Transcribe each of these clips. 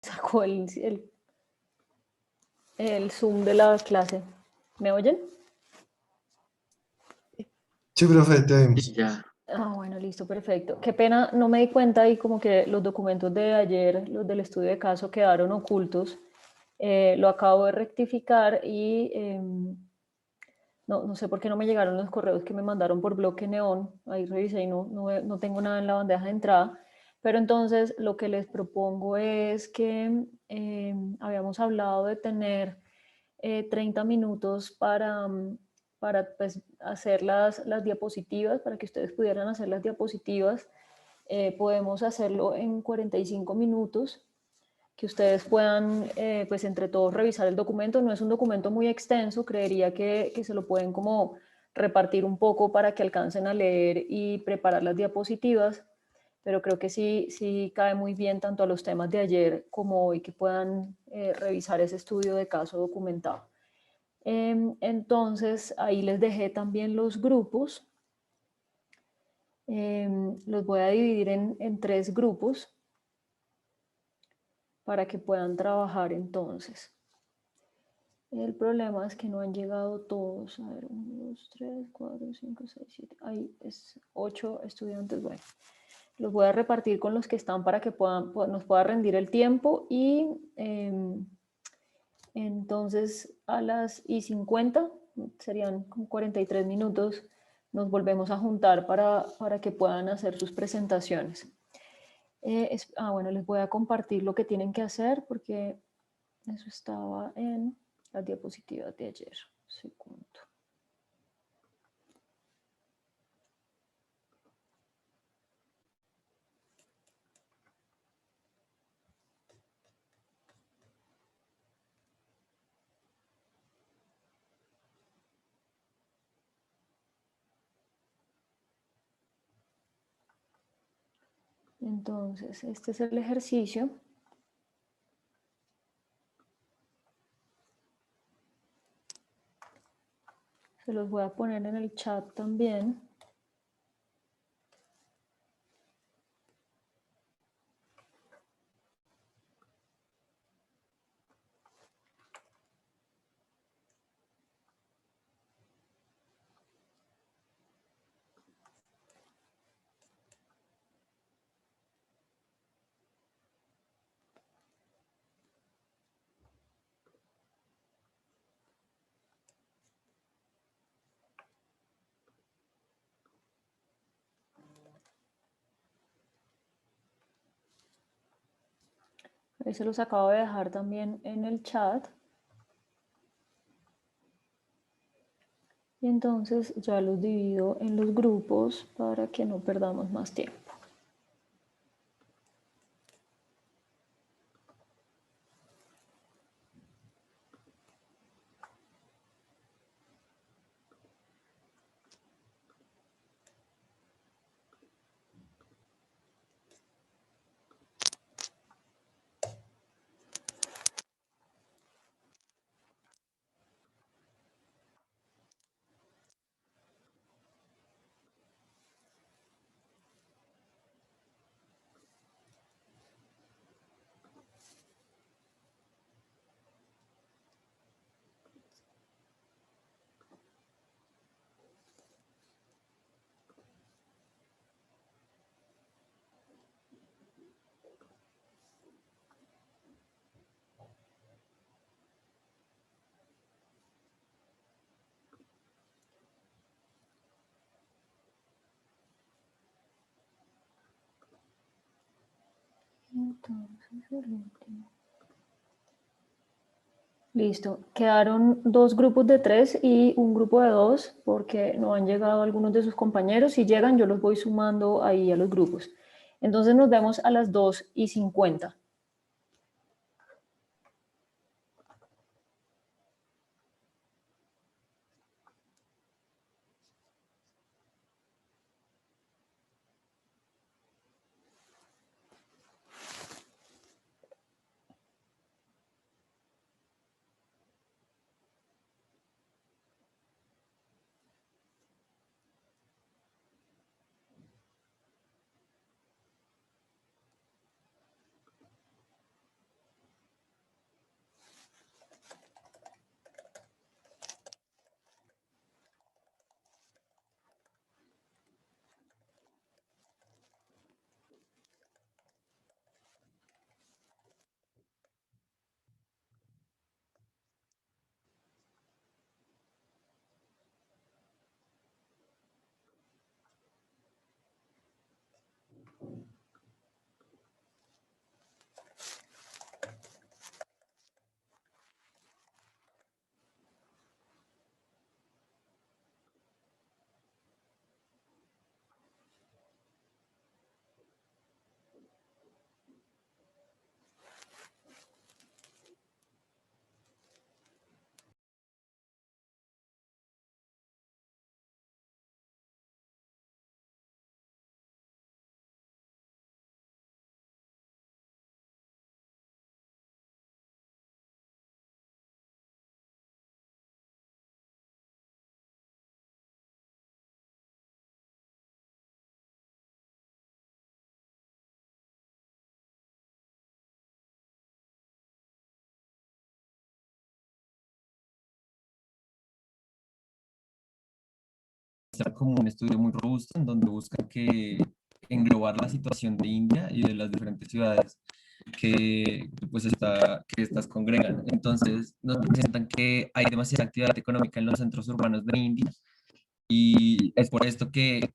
sacó el Zoom de la clase. ¿Me oyen? Sí, profe, te Y vimos. ya. Ah, bueno, listo, perfecto. Qué pena, no me di cuenta y como que los documentos de ayer, los del estudio de caso, quedaron ocultos. Lo acabo de rectificar y no sé por qué no me llegaron los correos que me mandaron por bloque neón. Ahí revisé y no tengo nada en la bandeja de entrada. Pero entonces lo que les propongo es que habíamos hablado de tener 30 minutos para pues, hacer las diapositivas, para que ustedes pudieran hacer las diapositivas. Podemos hacerlo en 45 minutos, que ustedes puedan, pues entre todos, revisar el documento. No es un documento muy extenso, creería que se lo pueden como repartir un poco para que alcancen a leer y preparar las diapositivas, pero creo que sí cae muy bien tanto a los temas de ayer como hoy que puedan revisar ese estudio de caso documentado. Entonces, ahí les dejé también los grupos. Los voy a dividir en 3 grupos para que puedan trabajar entonces. El problema es que no han llegado todos. A ver, 1, 2, 3, 4, 5, 6, 7. Ahí es 8 estudiantes. Bueno, los voy a repartir con los que están para que nos pueda rendir el tiempo y entonces a las y 50, serían como 43 minutos, nos volvemos a juntar para que puedan hacer sus presentaciones. Bueno, les voy a compartir lo que tienen que hacer porque eso estaba en las diapositivas de ayer. Segundo. Entonces, este es el ejercicio. Se los voy a poner en el chat también. Ahí se los acabo de dejar también en el chat. Y entonces ya los divido en los grupos para que no perdamos más tiempo. Entonces, el último. Listo. Quedaron 2 grupos de 3 y un grupo de 2 porque no han llegado algunos de sus compañeros. Si llegan, yo los voy sumando ahí a los grupos. Entonces nos vemos a las 2:50. muestra como un estudio muy robusto en donde buscan que englobar la situación de India y de las diferentes ciudades que estas congregan. Entonces nos presentan que hay demasiada actividad económica en los centros urbanos de India y es por esto que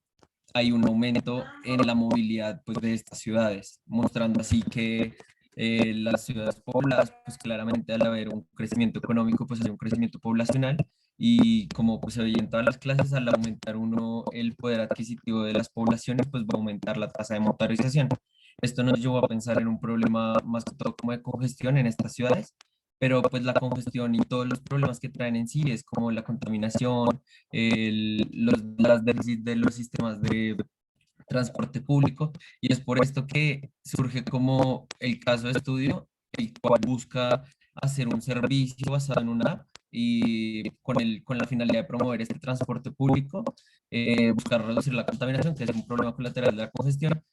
hay un aumento en la movilidad pues, de estas ciudades, mostrando así que las ciudades pobladas, pues claramente al haber un crecimiento económico, pues hay un crecimiento poblacional y como pues, se veía en todas las clases, al aumentar uno el poder adquisitivo de las poblaciones, pues va a aumentar la tasa de motorización. Esto nos llevó a pensar en un problema más que todo como de congestión en estas ciudades, pero pues la congestión y todos los problemas que traen en sí es como la contaminación, las déficits de los sistemas de transporte público y es por esto que surge como el caso de estudio, el cual busca hacer un servicio basado en una app y con la finalidad de promover este transporte público, buscar reducir la contaminación, que es un problema colateral de la congestión,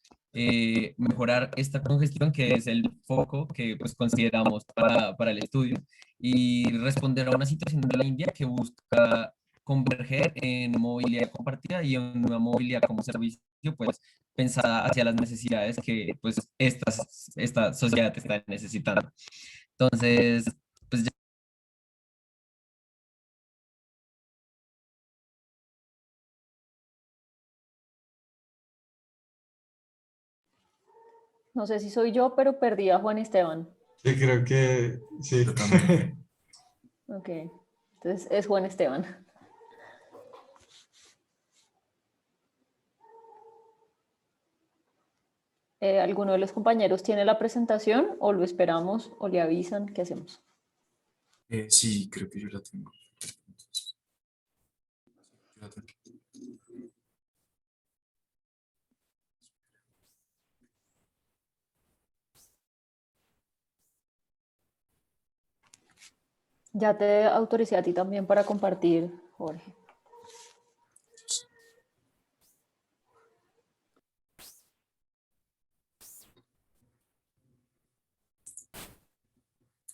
mejorar esta congestión, que es el foco que pues, consideramos para el estudio, y responder a una situación de la India que busca converger en movilidad compartida y en una movilidad como servicio, pues pensada hacia las necesidades que pues esta sociedad está necesitando. Entonces, pues ya. No sé si soy yo, pero perdí a Juan Esteban. Sí, creo que sí. Yo también. Ok, entonces es Juan Esteban. ¿Alguno de los compañeros tiene la presentación o lo esperamos o le avisan? ¿Qué hacemos? Sí, creo que yo la tengo. Yo la tengo. Ya te autoricé a ti también para compartir, Jorge.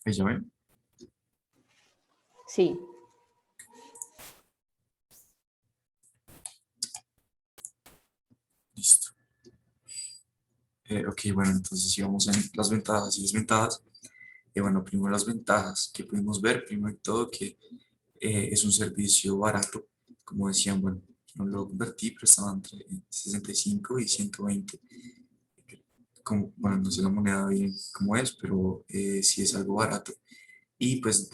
Ahí ya ven. Sí, Listo. Ok, bueno, entonces sí vamos en las ventajas y desventajas. Bueno, primero las ventajas que pudimos ver, primero de todo que es un servicio barato, como decían, bueno, no lo convertí, pero estaba entre 65 y 120. Como, bueno, no sé la moneda bien cómo es, pero sí es algo barato. Y pues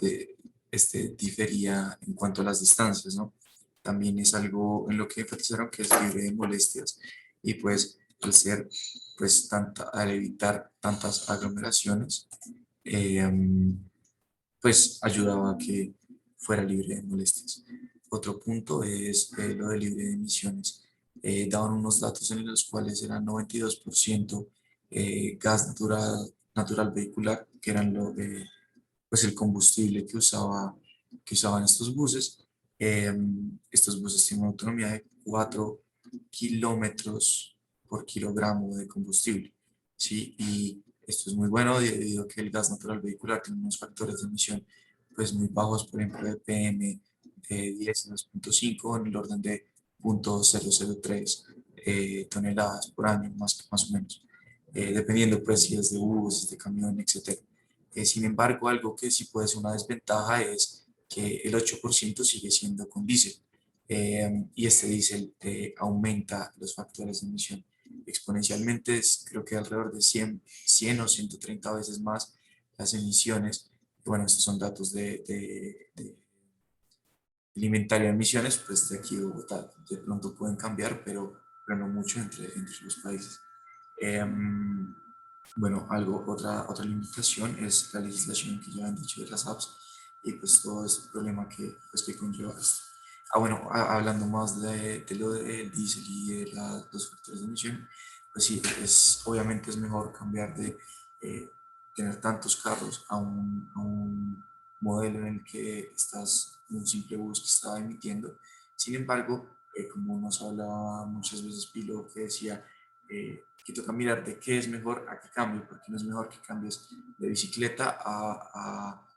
difería en cuanto a las distancias, ¿no? También es algo en lo que enfatizaron que es libre de molestias y pues al ser, pues al evitar tantas aglomeraciones, eh, pues ayudaba a que fuera libre de molestias. Otro punto es lo de libre de emisiones. Daban unos datos en los cuales era 92% gas natural vehicular, que eran pues el combustible que usaban estos buses. Estos buses tienen una autonomía de 4 kilómetros por kilogramo de combustible, ¿sí? Y esto es muy bueno debido a que el gas natural vehicular tiene unos factores de emisión pues muy bajos, por ejemplo, de PM de 10 a 2.5 en el orden de 0.003 toneladas por año, más o menos, dependiendo pues si es de bus, de camión, etcétera. Sin embargo, algo que sí puede ser una desventaja es que el 8% sigue siendo con diésel y este diésel aumenta los factores de emisión exponencialmente, creo que alrededor de 100 o 130 veces más las emisiones. Bueno, estos son datos del inventario de emisiones, pues de aquí de Bogotá, de pronto pueden cambiar, pero no mucho entre los países. Em, bueno, otra limitación es la legislación que ya han dicho de las apps y pues todo este problema que conlleva esto. Bueno, hablando más de lo del diésel y de los factores de emisión, pues sí, obviamente es mejor cambiar de tener tantos carros a un modelo en el que estás un simple bus que estaba emitiendo. Sin embargo, como nos hablaba muchas veces Pilo, que decía, que toca mirar de qué es mejor a qué cambio, porque no es mejor que cambies de bicicleta a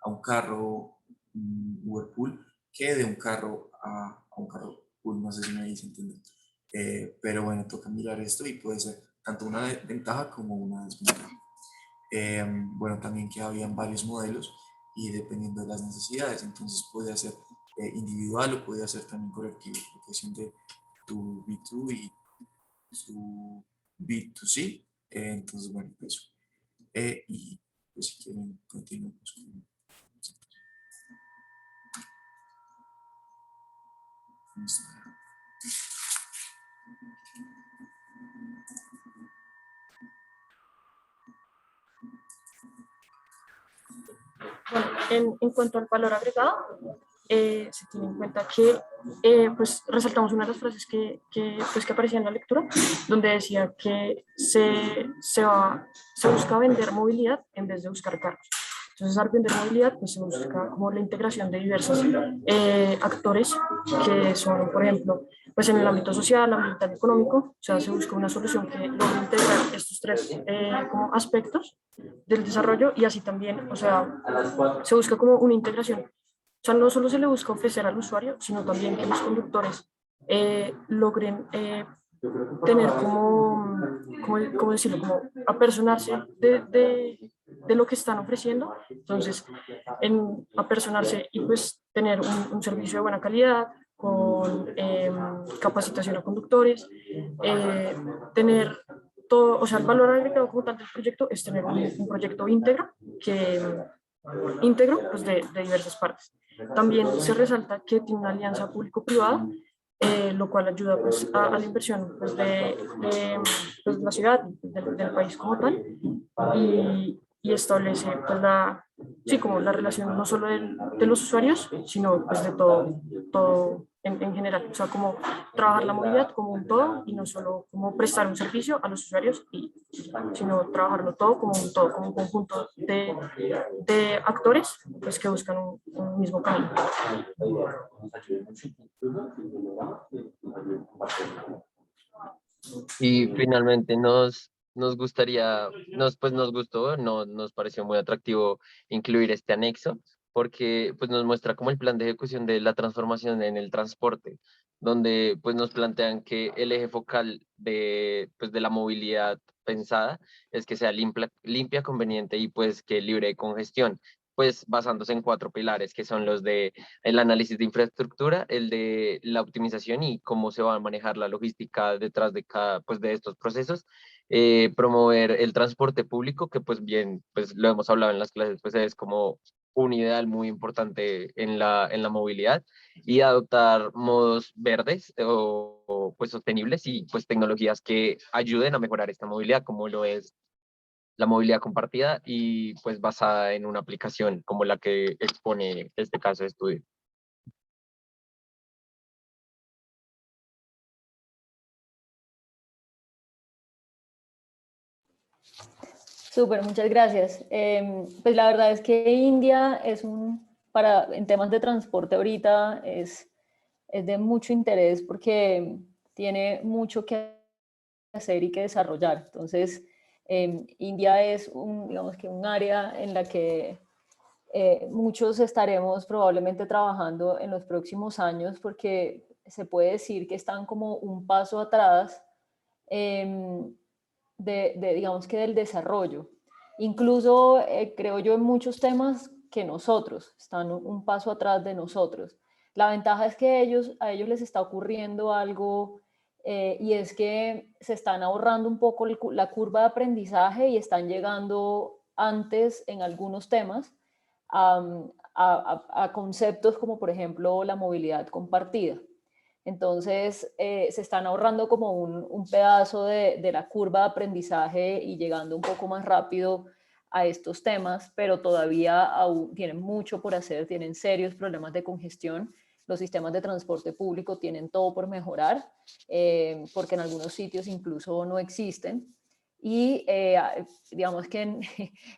un carro Whirlpool que de un carro a un carro no sé si me dice entender. Pero bueno, toca mirar esto y puede ser tanto una ventaja como una desventaja. Bueno, también que habían varios modelos y dependiendo de las necesidades, entonces puede ser individual o puede ser también colectivo, la cuestión de tu B2 y su B2C. Entonces, bueno, eso. Y pues si quieren, continuamos con esto. Bueno, en cuanto al valor agregado, se tiene en cuenta que pues resaltamos una de las frases pues, que aparecía en la lectura, donde decía que se busca vender movilidad en vez de buscar carros. Entonces, al vender movilidad, pues se busca como la integración de diversos actores que son, por ejemplo, pues en el ámbito social, ambiental y económico, o sea, se busca una solución que logre integrar estos tres como aspectos del desarrollo y así también, o sea, se busca como una integración. O sea, no solo se le busca ofrecer al usuario, sino también que los conductores logren tener como decirlo, como apersonarse de lo que están ofreciendo. Entonces, en apersonarse y pues tener un servicio de buena calidad, con capacitación a conductores, tener todo, o sea, el valor agregado como tal del proyecto es tener un proyecto íntegro pues de diversas partes. También se resalta que tiene una alianza público-privada, lo cual ayuda pues, a la inversión pues, pues, de la ciudad, del país como tal, y establece pues, sí, como la relación no solo de los usuarios, sino pues, de todo en general. O sea, como trabajar la movilidad como un todo y no solo como prestar un servicio a los usuarios, sino trabajarlo todo como un todo, como un conjunto de actores pues, que buscan un mismo camino. Y finalmente nos gustaría, pues nos gustó, nos pareció muy atractivo incluir este anexo, porque pues nos muestra como el plan de ejecución de la transformación en el transporte, donde pues nos plantean que el eje focal pues, de la movilidad pensada es que sea limpia, conveniente y pues que libre de congestión, pues basándose en 4 pilares, que son los de el análisis de infraestructura, el de la optimización y cómo se va a manejar la logística detrás de cada, pues de estos procesos, promover el transporte público, que pues bien, pues lo hemos hablado en las clases, pues es como un ideal muy importante en la movilidad, y adoptar modos verdes pues sostenibles y pues tecnologías que ayuden a mejorar esta movilidad, como lo es la movilidad compartida y pues basada en una aplicación como la que expone este caso de estudio. Súper, muchas gracias. Pues la verdad es que India en temas de transporte ahorita es de mucho interés porque tiene mucho que hacer y que desarrollar. Entonces, India es digamos que un área en la que muchos estaremos probablemente trabajando en los próximos años porque se puede decir que están como un paso atrás digamos que del desarrollo. Incluso creo yo en muchos temas que nosotros, están un paso atrás de nosotros. La ventaja es que a ellos les está ocurriendo algo y es que se están ahorrando un poco la curva de aprendizaje y están llegando antes en algunos temas a conceptos como por ejemplo la movilidad compartida. Entonces, se están ahorrando como un pedazo de la curva de aprendizaje y llegando un poco más rápido a estos temas, pero todavía aún tienen mucho por hacer, tienen serios problemas de congestión. Los sistemas de transporte público tienen todo por mejorar, porque en algunos sitios incluso no existen. Y digamos que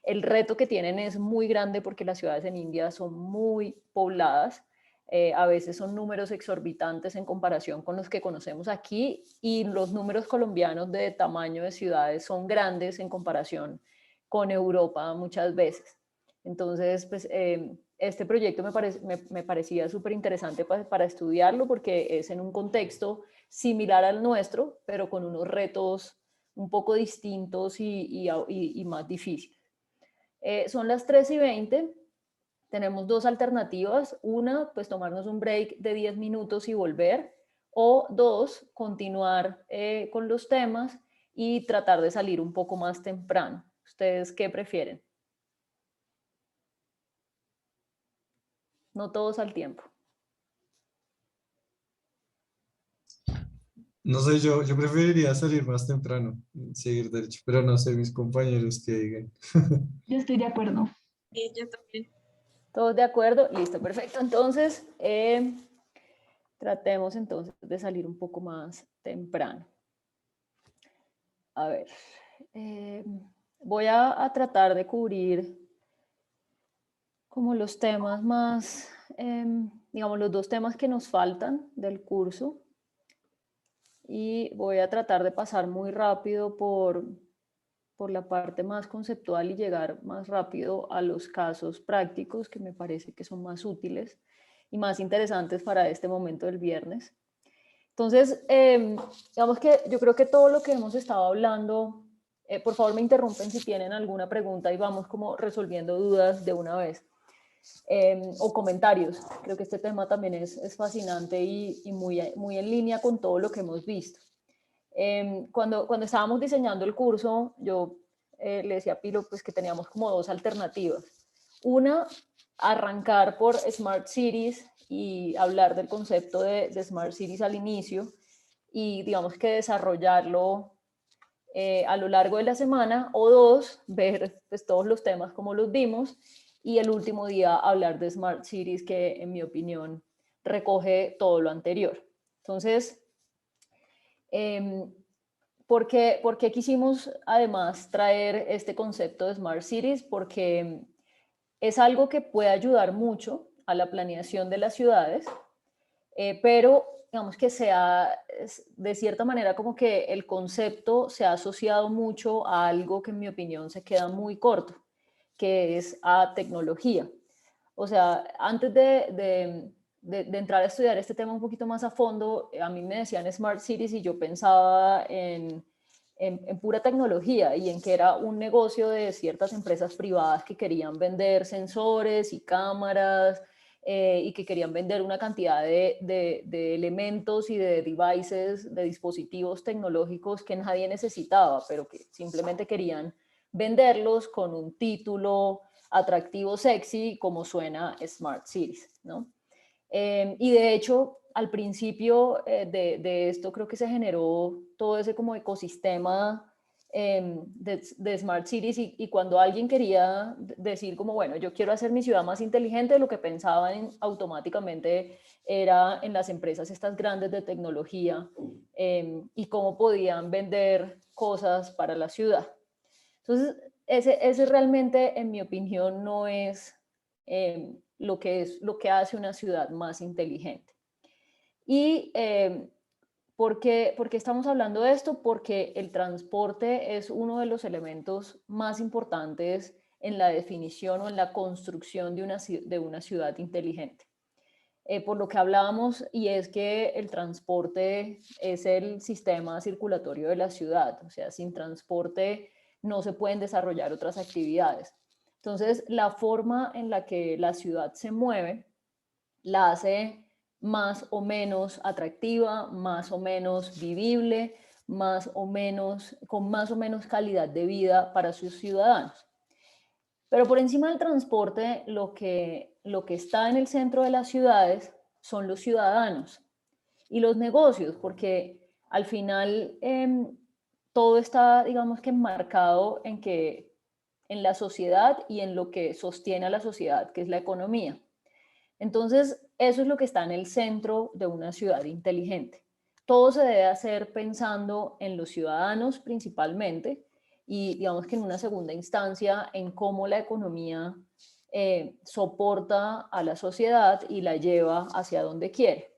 el reto que tienen es muy grande porque las ciudades en India son muy pobladas. A veces son números exorbitantes en comparación con los que conocemos aquí y los números colombianos de tamaño de ciudades son grandes en comparación con Europa muchas veces. Entonces, pues este proyecto me parecía súper interesante para estudiarlo porque es en un contexto similar al nuestro, pero con unos retos un poco distintos y más difíciles. Son las 3:20. Tenemos dos alternativas. Una, pues tomarnos un break de 10 minutos y volver. O dos, continuar con los temas y tratar de salir un poco más temprano. ¿Ustedes qué prefieren? No todos al tiempo. No sé, yo preferiría salir más temprano, seguir derecho, pero no sé mis compañeros que digan. Yo estoy de acuerdo. Y yo también. ¿Todos de acuerdo? Listo, perfecto. Entonces, tratemos entonces de salir un poco más temprano. A ver, voy a tratar de cubrir como los temas más, digamos, los dos temas que nos faltan del curso. Y voy a tratar de pasar muy rápido por la parte más conceptual y llegar más rápido a los casos prácticos que me parece que son más útiles y más interesantes para este momento del viernes. Entonces, digamos que yo creo que todo lo que hemos estado hablando, por favor me interrumpen si tienen alguna pregunta y vamos como resolviendo dudas de una vez. O comentarios. Creo que este tema también es fascinante y muy en línea con todo lo que hemos visto. Cuando estábamos diseñando el curso, yo le decía a Pilo pues, que teníamos como dos alternativas. Una, arrancar por Smart Cities y hablar del concepto de Smart Cities al inicio y digamos que desarrollarlo a lo largo de la semana, o dos, ver pues, todos los temas como los vimos y el último día hablar de Smart Cities que en mi opinión recoge todo lo anterior. Entonces, ¿por qué quisimos además traer este concepto de Smart Cities? Porque es algo que puede ayudar mucho a la planeación de las ciudades, pero digamos que de cierta manera como que el concepto se ha asociado mucho a algo que en mi opinión se queda muy corto, que es a tecnología. O sea, antes de entrar a estudiar este tema un poquito más a fondo, a mí me decían Smart Cities y yo pensaba en pura tecnología y en que era un negocio de ciertas empresas privadas que querían vender sensores y cámaras y que querían vender una cantidad de elementos y de devices, de dispositivos tecnológicos que nadie necesitaba, pero que simplemente querían venderlos con un título atractivo, sexy, como suena Smart Cities, ¿no? Y de hecho, al principio de esto creo que se generó todo ese como ecosistema de Smart Cities y cuando alguien quería decir como, bueno, yo quiero hacer mi ciudad más inteligente, lo que pensaban automáticamente era en las empresas estas grandes de tecnología y cómo podían vender cosas para la ciudad. Entonces, ese realmente, en mi opinión, no es lo que hace una ciudad más inteligente. Y ¿por qué estamos hablando de esto? Porque el transporte es uno de los elementos más importantes en la definición o en la construcción de una ciudad inteligente. Por lo que hablábamos, y es que el transporte es el sistema circulatorio de la ciudad, o sea, sin transporte no se pueden desarrollar otras actividades. Entonces, la forma en la que la ciudad se mueve la hace más o menos atractiva, más o menos vivible, con más o menos calidad de vida para sus ciudadanos. Pero por encima del transporte, lo que está en el centro de las ciudades son los ciudadanos y los negocios, porque al final todo está, digamos que enmarcado en la sociedad y en lo que sostiene a la sociedad, que es la economía. Entonces, eso es lo que está en el centro de una ciudad inteligente. Todo se debe hacer pensando en los ciudadanos principalmente y digamos que en una segunda instancia en cómo la economía soporta a la sociedad y la lleva hacia donde quiere.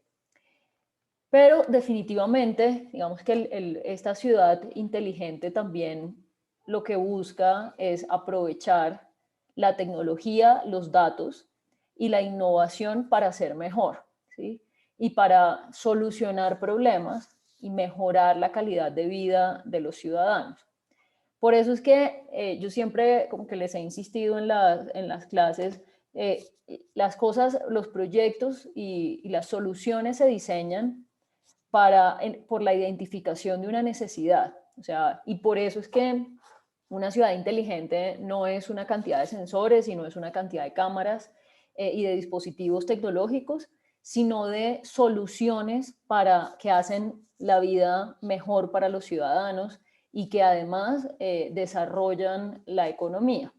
Pero definitivamente, digamos que esta ciudad inteligente también lo que busca es aprovechar la tecnología, los datos y la innovación para ser mejor, ¿sí? Y para solucionar problemas y mejorar la calidad de vida de los ciudadanos. Por eso es que yo siempre como que les he insistido en las clases, las cosas, los proyectos y las soluciones se diseñan por la identificación de una necesidad. O sea, y por eso es que una ciudad inteligente no es una cantidad de sensores, sino es una cantidad de cámaras y de dispositivos tecnológicos, sino de soluciones que hacen la vida mejor para los ciudadanos y que además desarrollan la economía.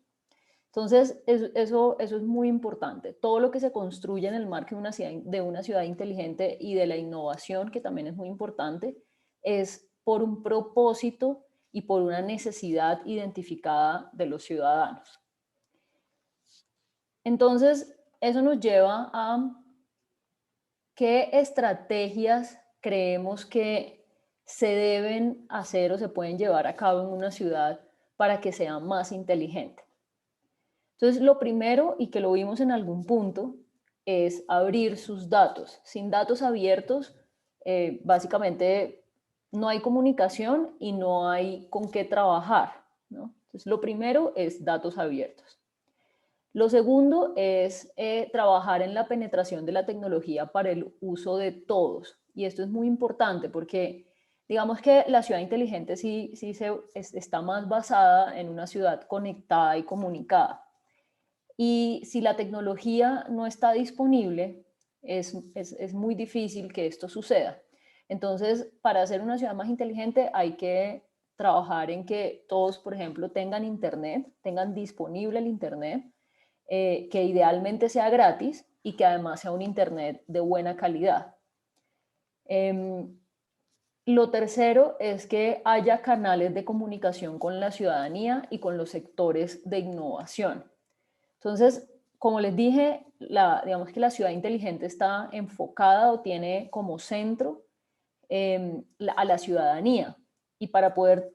Entonces, eso es muy importante. Todo lo que se construye en el marco de una ciudad inteligente y de la innovación, que también es muy importante, es por un propósito y por una necesidad identificada de los ciudadanos. Entonces, eso nos lleva a qué estrategias creemos que se deben hacer o se pueden llevar a cabo en una ciudad para que sea más inteligente. Entonces, lo primero, y que lo vimos en algún punto, es abrir sus datos. Sin datos abiertos, básicamente no hay comunicación y no hay con qué trabajar, ¿no? Entonces, lo primero es datos abiertos. Lo segundo es trabajar en la penetración de la tecnología para el uso de todos. Y esto es muy importante porque digamos que la ciudad inteligente sí está más basada en una ciudad conectada y comunicada. Y si la tecnología no está disponible, es muy difícil que esto suceda. Entonces, para hacer una ciudad más inteligente hay que trabajar en que todos, por ejemplo, tengan internet, tengan disponible el internet, que idealmente sea gratis y que además sea un internet de buena calidad. Lo tercero es que haya canales de comunicación con la ciudadanía y con los sectores de innovación. Entonces, como les dije, digamos que la ciudad inteligente está enfocada o tiene como centro a la ciudadanía. Y para poder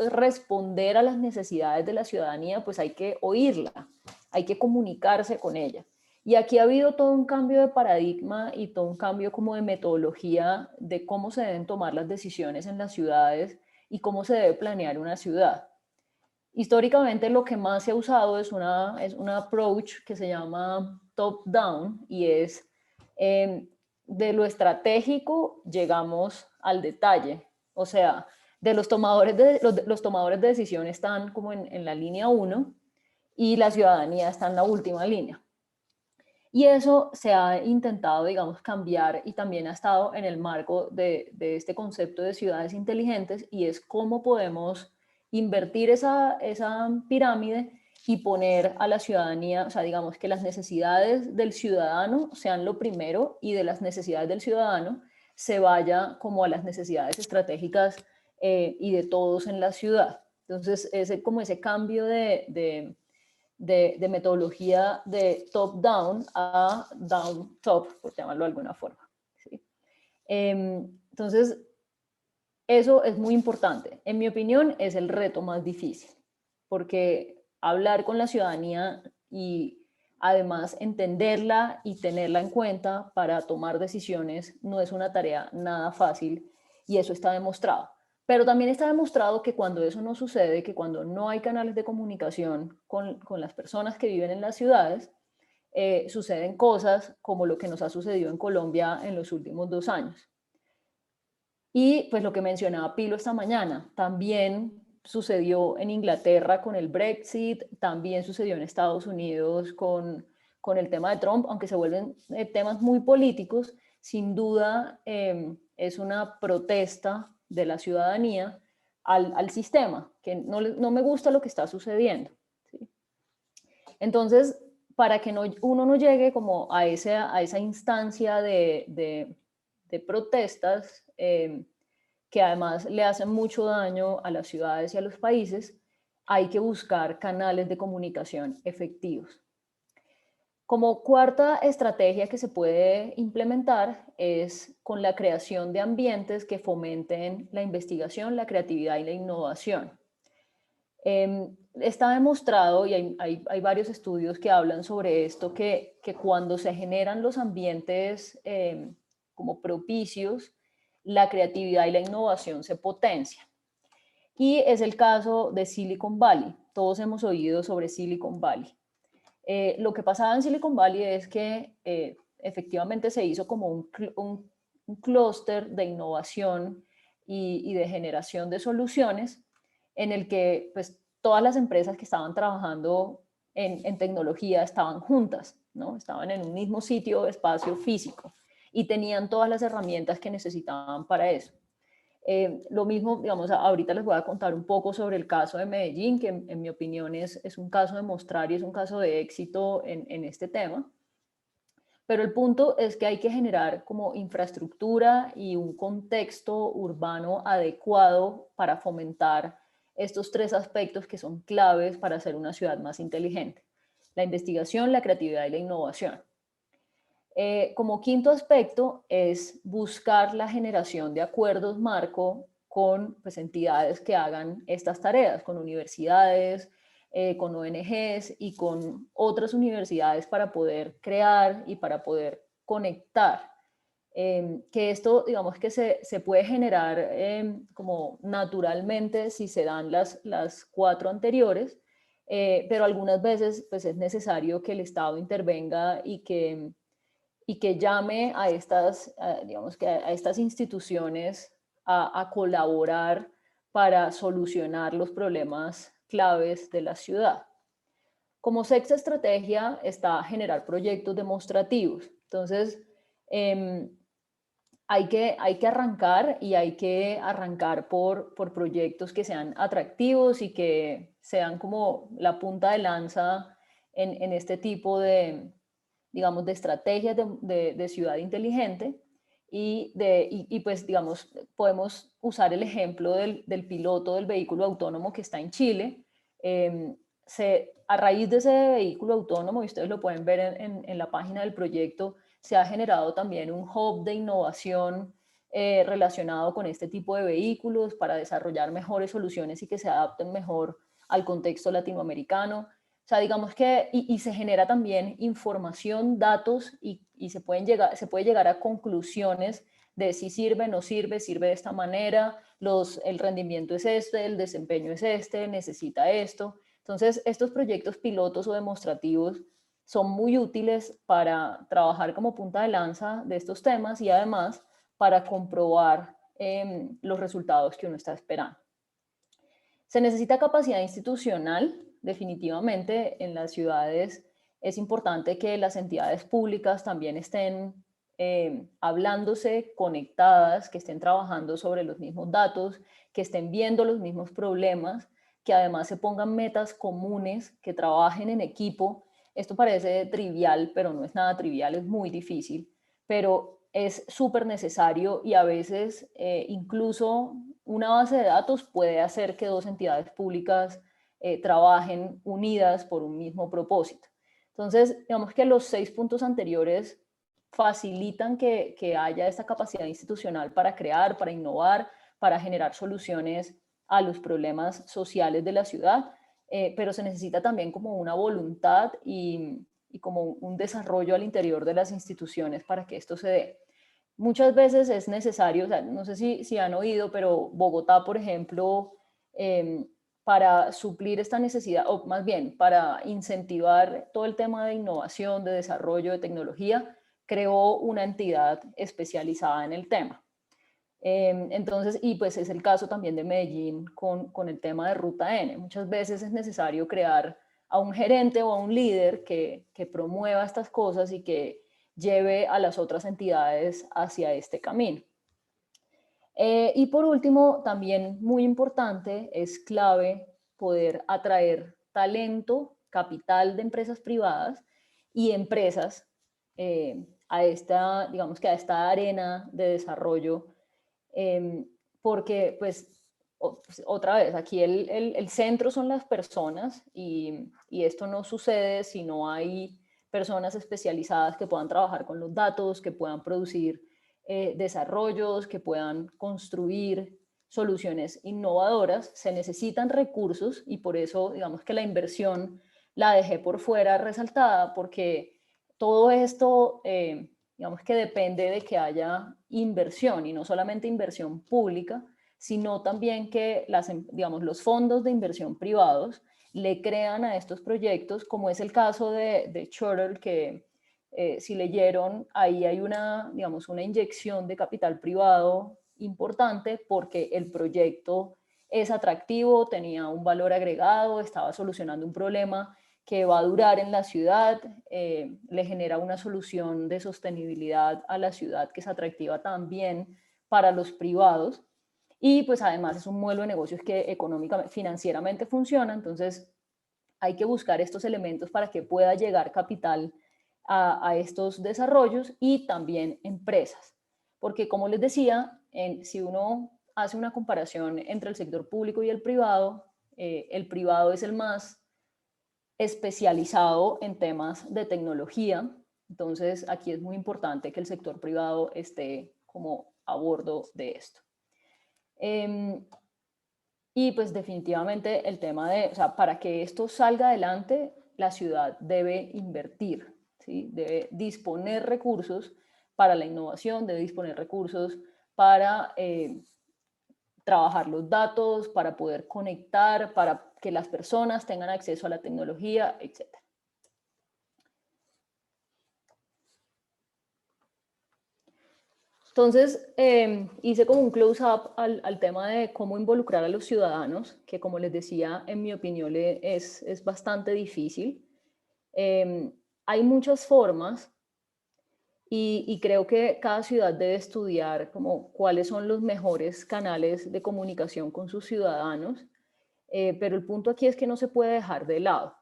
responder a las necesidades de la ciudadanía, pues hay que oírla, hay que comunicarse con ella. Y aquí ha habido todo un cambio de paradigma y todo un cambio como de metodología de cómo se deben tomar las decisiones en las ciudades y cómo se debe planear una ciudad. Históricamente lo que más se ha usado es un approach que se llama top-down y es de lo estratégico llegamos al detalle. O sea, los tomadores de decisión están como en la línea 1 y la ciudadanía está en la última línea. Y eso se ha intentado, digamos, cambiar y también ha estado en el marco de este concepto de ciudades inteligentes y es cómo podemos invertir esa pirámide y poner a la ciudadanía, o sea, digamos que las necesidades del ciudadano sean lo primero y de las necesidades del ciudadano se vaya como a las necesidades estratégicas y de todos en la ciudad. Entonces, como ese cambio de metodología de top-down a down-top, por llamarlo de alguna forma. ¿Sí? Entonces, eso es muy importante. En mi opinión, es el reto más difícil, porque hablar con la ciudadanía y además entenderla y tenerla en cuenta para tomar decisiones no es una tarea nada fácil y eso está demostrado. Pero también está demostrado que cuando eso no sucede, que cuando no hay canales de comunicación con las personas que viven en las ciudades, suceden cosas como lo que nos ha sucedido en Colombia en los últimos 2 años. Y pues lo que mencionaba Pilo esta mañana, también sucedió en Inglaterra con el Brexit, también sucedió en Estados Unidos con el tema de Trump, aunque se vuelven temas muy políticos, sin duda es una protesta de la ciudadanía al sistema, que no me gusta lo que está sucediendo. ¿Sí? Entonces, para que uno no llegue como a esa instancia de protestas, que además le hacen mucho daño a las ciudades y a los países, hay que buscar canales de comunicación efectivos. Como cuarta estrategia que se puede implementar es con la creación de ambientes que fomenten la investigación, la creatividad y la innovación. Está demostrado, y hay varios estudios que hablan sobre esto, que cuando se generan los ambientes como propicios, la creatividad y la innovación se potencian. Y es el caso de Silicon Valley. Todos hemos oído sobre Silicon Valley. Lo que pasaba en Silicon Valley es que efectivamente se hizo como un clúster de innovación y de generación de soluciones en el que pues, todas las empresas que estaban trabajando en tecnología estaban juntas, ¿no? Estaban en un mismo sitio, espacio físico, y tenían todas las herramientas que necesitaban para eso. Lo mismo, digamos, ahorita les voy a contar un poco sobre el caso de Medellín, que en mi opinión es un caso de mostrar y es un caso de éxito en este tema. Pero el punto es que hay que generar como infraestructura y un contexto urbano adecuado para fomentar estos tres aspectos que son claves para hacer una ciudad más inteligente: la investigación, la creatividad y la innovación. Como quinto aspecto es buscar la generación de acuerdos marco con pues, entidades que hagan estas tareas, con universidades, con ONGs y con otras universidades para poder crear y para poder conectar. Que esto, digamos que se puede generar como naturalmente si se dan las cuatro anteriores, pero algunas veces pues, es necesario que el Estado intervenga y que llame a estas, digamos que a estas instituciones a colaborar para solucionar los problemas claves de la ciudad. Como sexta estrategia está generar proyectos demostrativos. Entonces, hay que arrancar y hay que arrancar por proyectos que sean atractivos y que sean como la punta de lanza en este tipo de, digamos, de estrategias de ciudad inteligente y pues, digamos, podemos usar el ejemplo del piloto del vehículo autónomo que está en Chile. A raíz de ese vehículo autónomo, y ustedes lo pueden ver en la página del proyecto, se ha generado también un hub de innovación relacionado con este tipo de vehículos para desarrollar mejores soluciones y que se adapten mejor al contexto latinoamericano. O sea, digamos que, y se genera también información, datos, y se puede llegar a conclusiones de si sirve, no sirve, sirve de esta manera, el rendimiento es este, el desempeño es este, necesita esto. Entonces, estos proyectos pilotos o demostrativos son muy útiles para trabajar como punta de lanza de estos temas y además para comprobar los resultados que uno está esperando. Se necesita capacidad institucional, definitivamente. En las ciudades es importante que las entidades públicas también estén hablándose, conectadas, que estén trabajando sobre los mismos datos, que estén viendo los mismos problemas, que además se pongan metas comunes, que trabajen en equipo. Esto parece trivial, pero no es nada trivial, es muy difícil, pero es súper necesario y a veces incluso una base de datos puede hacer que dos entidades públicas trabajen unidas por un mismo propósito. Entonces, digamos que los 6 puntos anteriores facilitan que haya esta capacidad institucional para crear, para innovar, para generar soluciones a los problemas sociales de la ciudad, pero se necesita también como una voluntad y como un desarrollo al interior de las instituciones para que esto se dé. Muchas veces es necesario, o sea, no sé si han oído, pero Bogotá, por ejemplo, para suplir esta necesidad, o más bien para incentivar todo el tema de innovación, de desarrollo, de tecnología, creó una entidad especializada en el tema. Entonces, y pues es el caso también de Medellín con el tema de Ruta N. Muchas veces es necesario crear a un gerente o a un líder que promueva estas cosas y que lleve a las otras entidades hacia este camino. Y por último, también muy importante, es clave poder atraer talento, capital de empresas privadas y empresas a esta, digamos que a esta arena de desarrollo, porque pues otra vez, aquí el centro son las personas y esto no sucede si no hay personas especializadas que puedan trabajar con los datos, que puedan producir desarrollos, que puedan construir soluciones innovadoras, se necesitan recursos y por eso digamos que la inversión la dejé por fuera resaltada, porque todo esto digamos que depende de que haya inversión y no solamente inversión pública, sino también que digamos, los fondos de inversión privados le crean a estos proyectos, como es el caso de Shuttle, que si leyeron, ahí hay digamos, una inyección de capital privado importante porque el proyecto es atractivo, tenía un valor agregado, estaba solucionando un problema que va a durar en la ciudad, le genera una solución de sostenibilidad a la ciudad que es atractiva también para los privados. Y pues además es un modelo de negocios que económicamente, financieramente funciona, entonces hay que buscar estos elementos para que pueda llegar capital a estos desarrollos y también empresas. Porque como les decía, si uno hace una comparación entre el sector público y el privado es el más especializado en temas de tecnología, entonces aquí es muy importante que el sector privado esté como a bordo de esto. Y pues definitivamente el tema o sea, para que esto salga adelante, la ciudad debe invertir, ¿sí? Debe disponer recursos para la innovación, debe disponer recursos para trabajar los datos, para poder conectar, para que las personas tengan acceso a la tecnología, etc. Entonces, hice como un close-up al tema de cómo involucrar a los ciudadanos, que como les decía, en mi opinión es bastante difícil. Hay muchas formas y creo que cada ciudad debe estudiar como cuáles son los mejores canales de comunicación con sus ciudadanos, pero el punto aquí es que no se puede dejar de lado.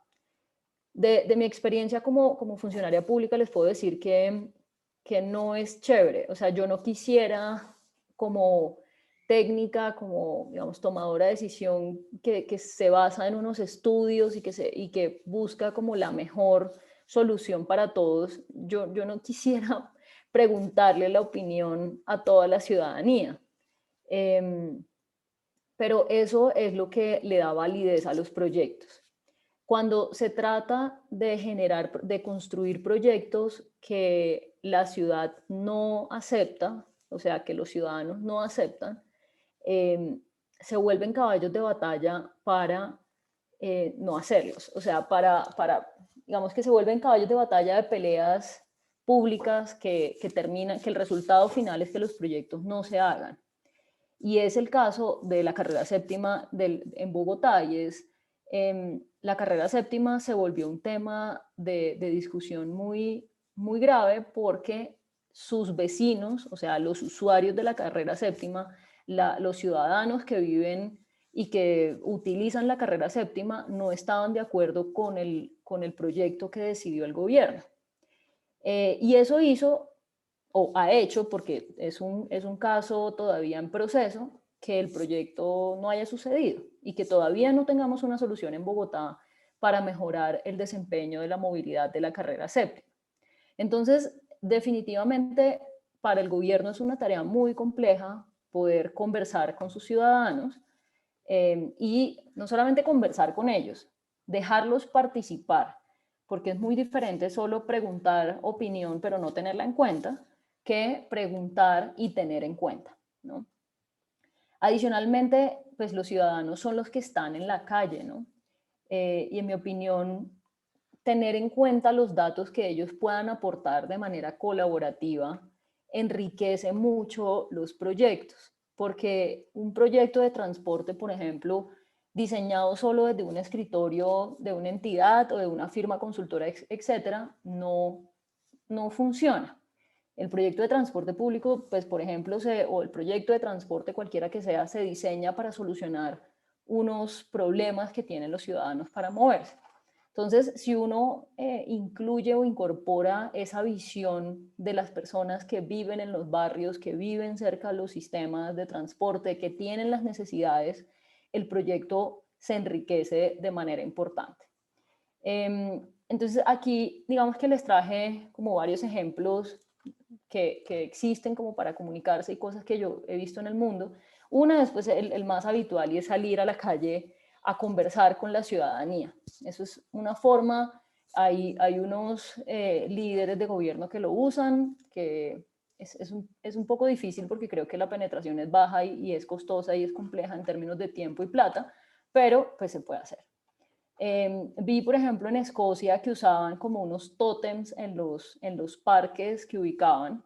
De mi experiencia como funcionaria pública les puedo decir que no es chévere. O sea, yo no quisiera como técnica, como, digamos, tomadora de decisión que se basa en unos estudios y que busca como la mejor solución para todos. Yo no quisiera preguntarle la opinión a toda la ciudadanía. Pero eso es lo que le da validez a los proyectos. Cuando se trata de construir proyectos que la ciudad no acepta, o sea, que los ciudadanos no aceptan, se vuelven caballos de batalla para no hacerlos. O sea, digamos que se vuelven caballos de batalla de peleas públicas que terminan, que el resultado final es que los proyectos no se hagan. Y es el caso de la carrera séptima en Bogotá, y es la carrera séptima se volvió un tema de discusión muy, muy grave porque sus vecinos, o sea, los usuarios de la carrera séptima, los ciudadanos que viven y que utilizan la carrera séptima no estaban de acuerdo con el proyecto que decidió el gobierno. Y eso hizo, o ha hecho, porque es un caso todavía en proceso, que el proyecto no haya sucedido y que todavía no tengamos una solución en Bogotá para mejorar el desempeño de la movilidad de la carrera séptima. Entonces, definitivamente, para el gobierno es una tarea muy compleja poder conversar con sus ciudadanos y no solamente conversar con ellos, dejarlos participar, porque es muy diferente solo preguntar opinión pero no tenerla en cuenta, que preguntar y tener en cuenta, ¿no? Adicionalmente, pues los ciudadanos son los que están en la calle, ¿no? Y en mi opinión, tener en cuenta los datos que ellos puedan aportar de manera colaborativa enriquece mucho los proyectos, porque un proyecto de transporte, por ejemplo, diseñado solo desde un escritorio de una entidad o de una firma consultora, etcétera, no funciona. El proyecto de transporte público, pues por ejemplo, o el proyecto de transporte cualquiera que sea, se diseña para solucionar unos problemas que tienen los ciudadanos para moverse. Entonces, si uno incluye o incorpora esa visión de las personas que viven en los barrios, que viven cerca de los sistemas de transporte, que tienen las necesidades, el proyecto se enriquece de manera importante. Entonces, aquí digamos que les traje como varios ejemplos que existen como para comunicarse y cosas que yo he visto en el mundo. Una es pues el más habitual y es salir a la calle a conversar con la ciudadanía. Eso es una forma, hay unos líderes de gobierno que lo usan, que es un poco difícil porque creo que la penetración es baja y es costosa y es compleja en términos de tiempo y plata, pero pues se puede hacer. Vi, por ejemplo, en Escocia que usaban como unos tótems en los parques que ubicaban,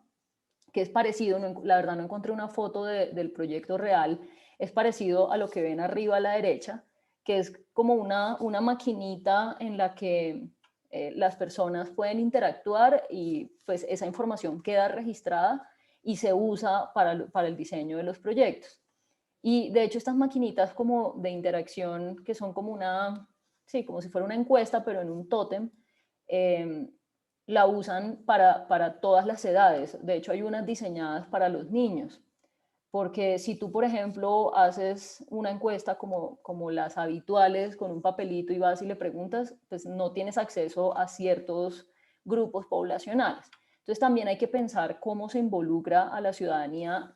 que es parecido, la verdad no encontré una foto del proyecto real, es parecido a lo que ven arriba a la derecha, que es como una maquinita en la que las personas pueden interactuar y pues esa información queda registrada y se usa para el diseño de los proyectos. Y de hecho estas maquinitas como de interacción, que son como sí, como si fuera una encuesta, pero en un tótem, la usan para todas las edades. De hecho, hay unas diseñadas para los niños, porque si tú, por ejemplo, haces una encuesta como las habituales con un papelito y vas y le preguntas, pues no tienes acceso a ciertos grupos poblacionales. Entonces también hay que pensar cómo se involucra a la ciudadanía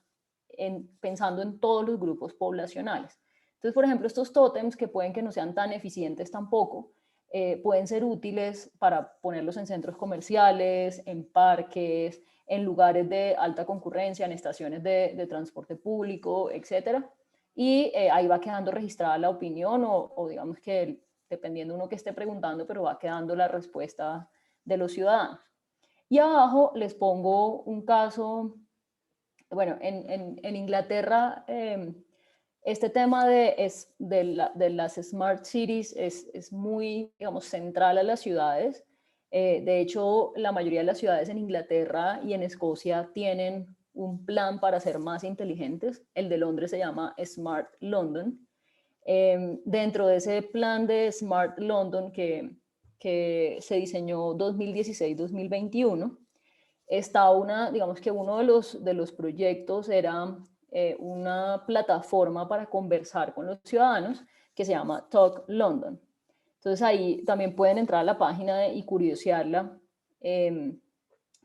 pensando en todos los grupos poblacionales. Entonces, por ejemplo, estos tótems que pueden que no sean tan eficientes tampoco, pueden ser útiles para ponerlos en centros comerciales, en parques, en lugares de alta concurrencia, en estaciones de transporte público, etc. Y ahí va quedando registrada la opinión o digamos que dependiendo uno que esté preguntando, pero va quedando la respuesta de los ciudadanos. Y abajo les pongo un caso, bueno, en Inglaterra este tema de las smart cities es muy, digamos, central a las ciudades. De hecho, la mayoría de las ciudades en Inglaterra y en Escocia tienen un plan para ser más inteligentes. El de Londres se llama Smart London. Dentro de ese plan de Smart London que se diseñó 2016-2021, está digamos que uno de los proyectos era una plataforma para conversar con los ciudadanos que se llama Talk London. Entonces ahí también pueden entrar a la página y curiosearla.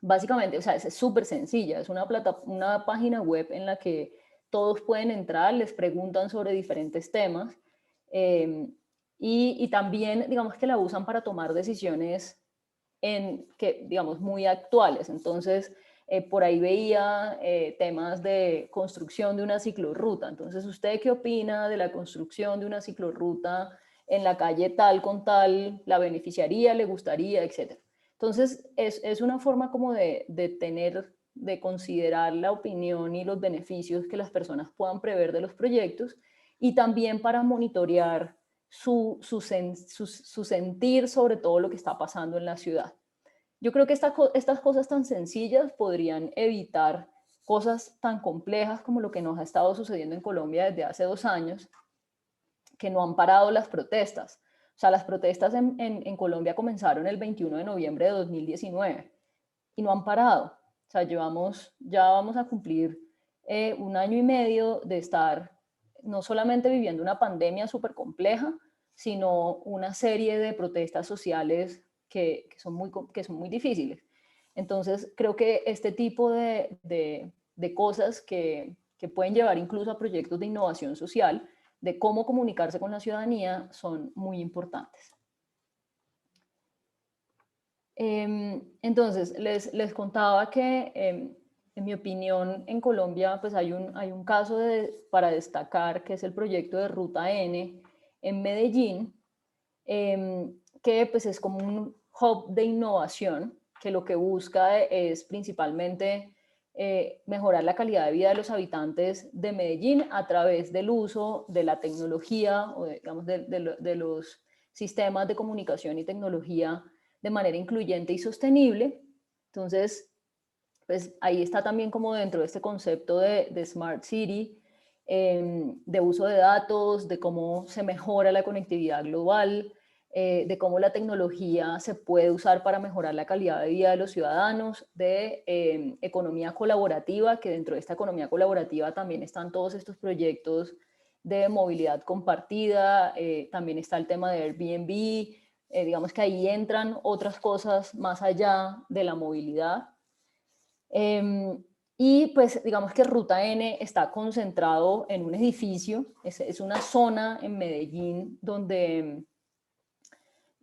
Básicamente, o sea, es súper sencilla, es una página web en la que todos pueden entrar, les preguntan sobre diferentes temas y también, digamos que la usan para tomar decisiones digamos, muy actuales. Entonces, por ahí veía temas de construcción de una ciclorruta. Entonces, ¿usted qué opina de la construcción de una ciclorruta en la calle tal con tal? ¿La beneficiaría, le gustaría, etcétera? Entonces, es una forma como de considerar la opinión y los beneficios que las personas puedan prever de los proyectos y también para monitorear su sentir sobre todo lo que está pasando en la ciudad. Yo creo que estas cosas tan sencillas podrían evitar cosas tan complejas como lo que nos ha estado sucediendo en Colombia desde hace 2 años, que no han parado las protestas. O sea, las protestas en Colombia comenzaron el 21 de noviembre de 2019 y no han parado. O sea, ya vamos a cumplir 1 año y medio de estar no solamente viviendo una pandemia súper compleja, sino una serie de protestas sociales que son muy difíciles. Entonces, creo que este tipo de cosas que pueden llevar incluso a proyectos de innovación social, de cómo comunicarse con la ciudadanía, son muy importantes. Entonces, les contaba que, en mi opinión, en Colombia pues hay un caso para destacar, que es el proyecto de Ruta N en Medellín, que pues es como un hub de innovación que lo que busca es principalmente mejorar la calidad de vida de los habitantes de Medellín a través del uso de la tecnología o digamos de los sistemas de comunicación y tecnología de manera incluyente y sostenible. Entonces, pues ahí está también como dentro de este concepto de Smart City, de uso de datos, de cómo se mejora la conectividad global, de cómo la tecnología se puede usar para mejorar la calidad de vida de los ciudadanos, de economía colaborativa, que dentro de esta economía colaborativa también están todos estos proyectos de movilidad compartida, también está el tema de Airbnb, digamos que ahí entran otras cosas más allá de la movilidad. Y pues digamos que Ruta N está concentrado en un edificio, es una zona en Medellín donde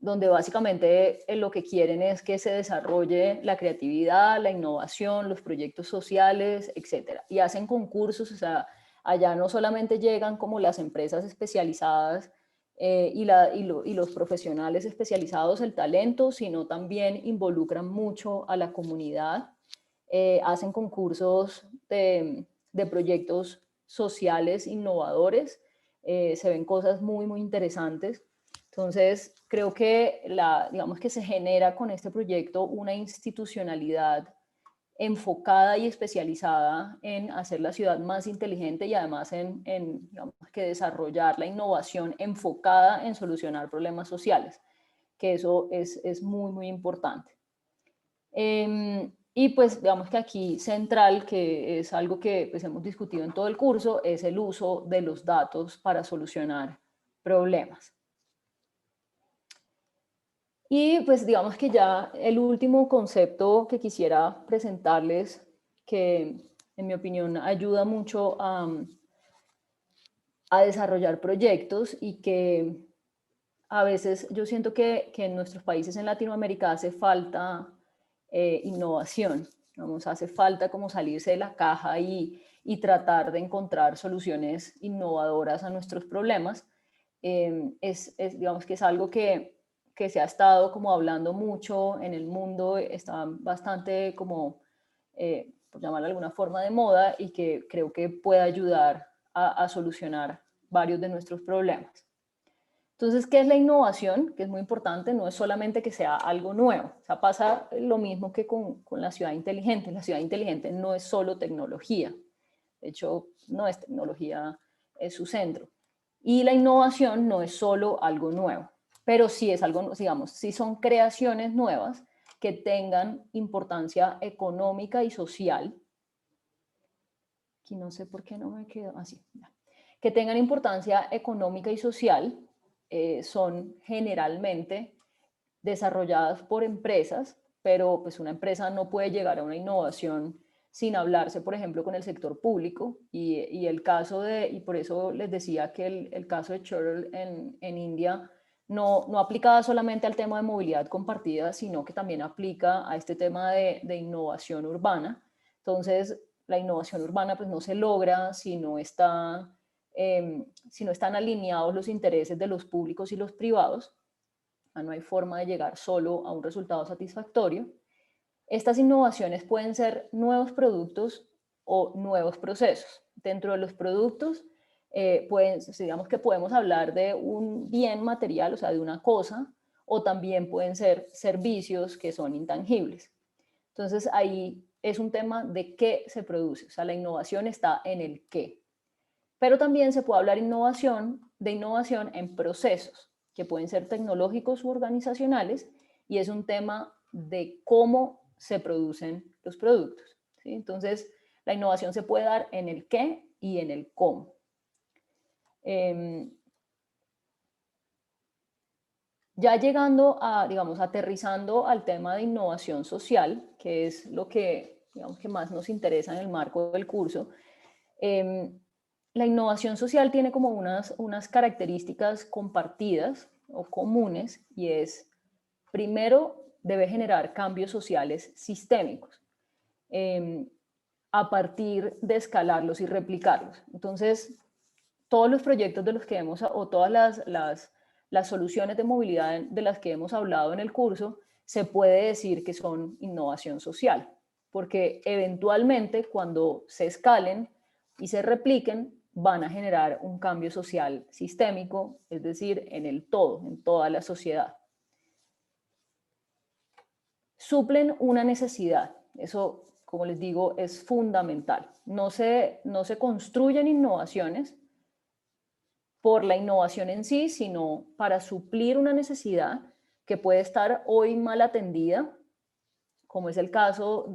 básicamente lo que quieren es que se desarrolle la creatividad, la innovación, los proyectos sociales, etc. Y hacen concursos, o sea, allá no solamente llegan como las empresas especializadas y los profesionales especializados, el talento, sino también involucran mucho a la comunidad, hacen concursos de proyectos sociales innovadores, se ven cosas muy, muy interesantes. Entonces, creo que digamos que se genera con este proyecto una institucionalidad enfocada y especializada en hacer la ciudad más inteligente y además en digamos, que desarrollar la innovación enfocada en solucionar problemas sociales, que eso es muy, muy importante. Y pues digamos que aquí central, que es algo que pues, hemos discutido en todo el curso, es el uso de los datos para solucionar problemas. Y pues digamos que ya el último concepto que quisiera presentarles, que en mi opinión ayuda mucho a desarrollar proyectos y que a veces yo siento que en nuestros países en Latinoamérica hace falta innovación, vamos, hace falta como salirse de la caja y tratar de encontrar soluciones innovadoras a nuestros problemas. Digamos que es algo que se ha estado como hablando mucho en el mundo, está bastante como, por llamarlo de alguna forma, de moda y que creo que puede ayudar a solucionar varios de nuestros problemas. Entonces, ¿qué es la innovación? Que es muy importante, no es solamente que sea algo nuevo. O sea, pasa lo mismo que con la ciudad inteligente. La ciudad inteligente no es solo tecnología. De hecho, no es tecnología, es su centro. Y la innovación no es solo algo nuevo, pero sí es algo, digamos, sí son creaciones nuevas que tengan importancia económica y social. Aquí no sé por qué no me quedo así. Que tengan importancia económica y social. Son generalmente desarrolladas por empresas, pero pues una empresa no puede llegar a una innovación sin hablarse, por ejemplo, con el sector público. Y el caso y por eso les decía que el caso de Churl en India no aplicaba solamente al tema de movilidad compartida, sino que también aplica a este tema de innovación urbana. Entonces, la innovación urbana pues no se logra si no están alineados los intereses de los públicos y los privados. No hay forma de llegar solo a un resultado satisfactorio. Estas innovaciones pueden ser nuevos productos o nuevos procesos. Dentro de los productos, digamos que podemos hablar de un bien material, o sea, de una cosa, o también pueden ser servicios que son intangibles. Entonces, ahí es un tema de qué se produce, o sea, la innovación está en el qué. Pero también se puede hablar de innovación en procesos, que pueden ser tecnológicos u organizacionales, y es un tema de cómo se producen los productos, ¿sí? Entonces, la innovación se puede dar en el qué y en el cómo. Ya llegando digamos, aterrizando al tema de innovación social, que es lo que, digamos, que más nos interesa en el marco del curso, la innovación social tiene como unas características compartidas o comunes, y es, primero, debe generar cambios sociales sistémicos a partir de escalarlos y replicarlos. Entonces, todos los proyectos de los que o todas las soluciones de movilidad de las que hemos hablado en el curso, se puede decir que son innovación social, porque eventualmente cuando se escalen y se repliquen, van a generar un cambio social sistémico, es decir, en el todo, en toda la sociedad. Suplen una necesidad, eso, como les digo, es fundamental. No se construyen innovaciones por la innovación en sí, sino para suplir una necesidad que puede estar hoy mal atendida, como es el caso,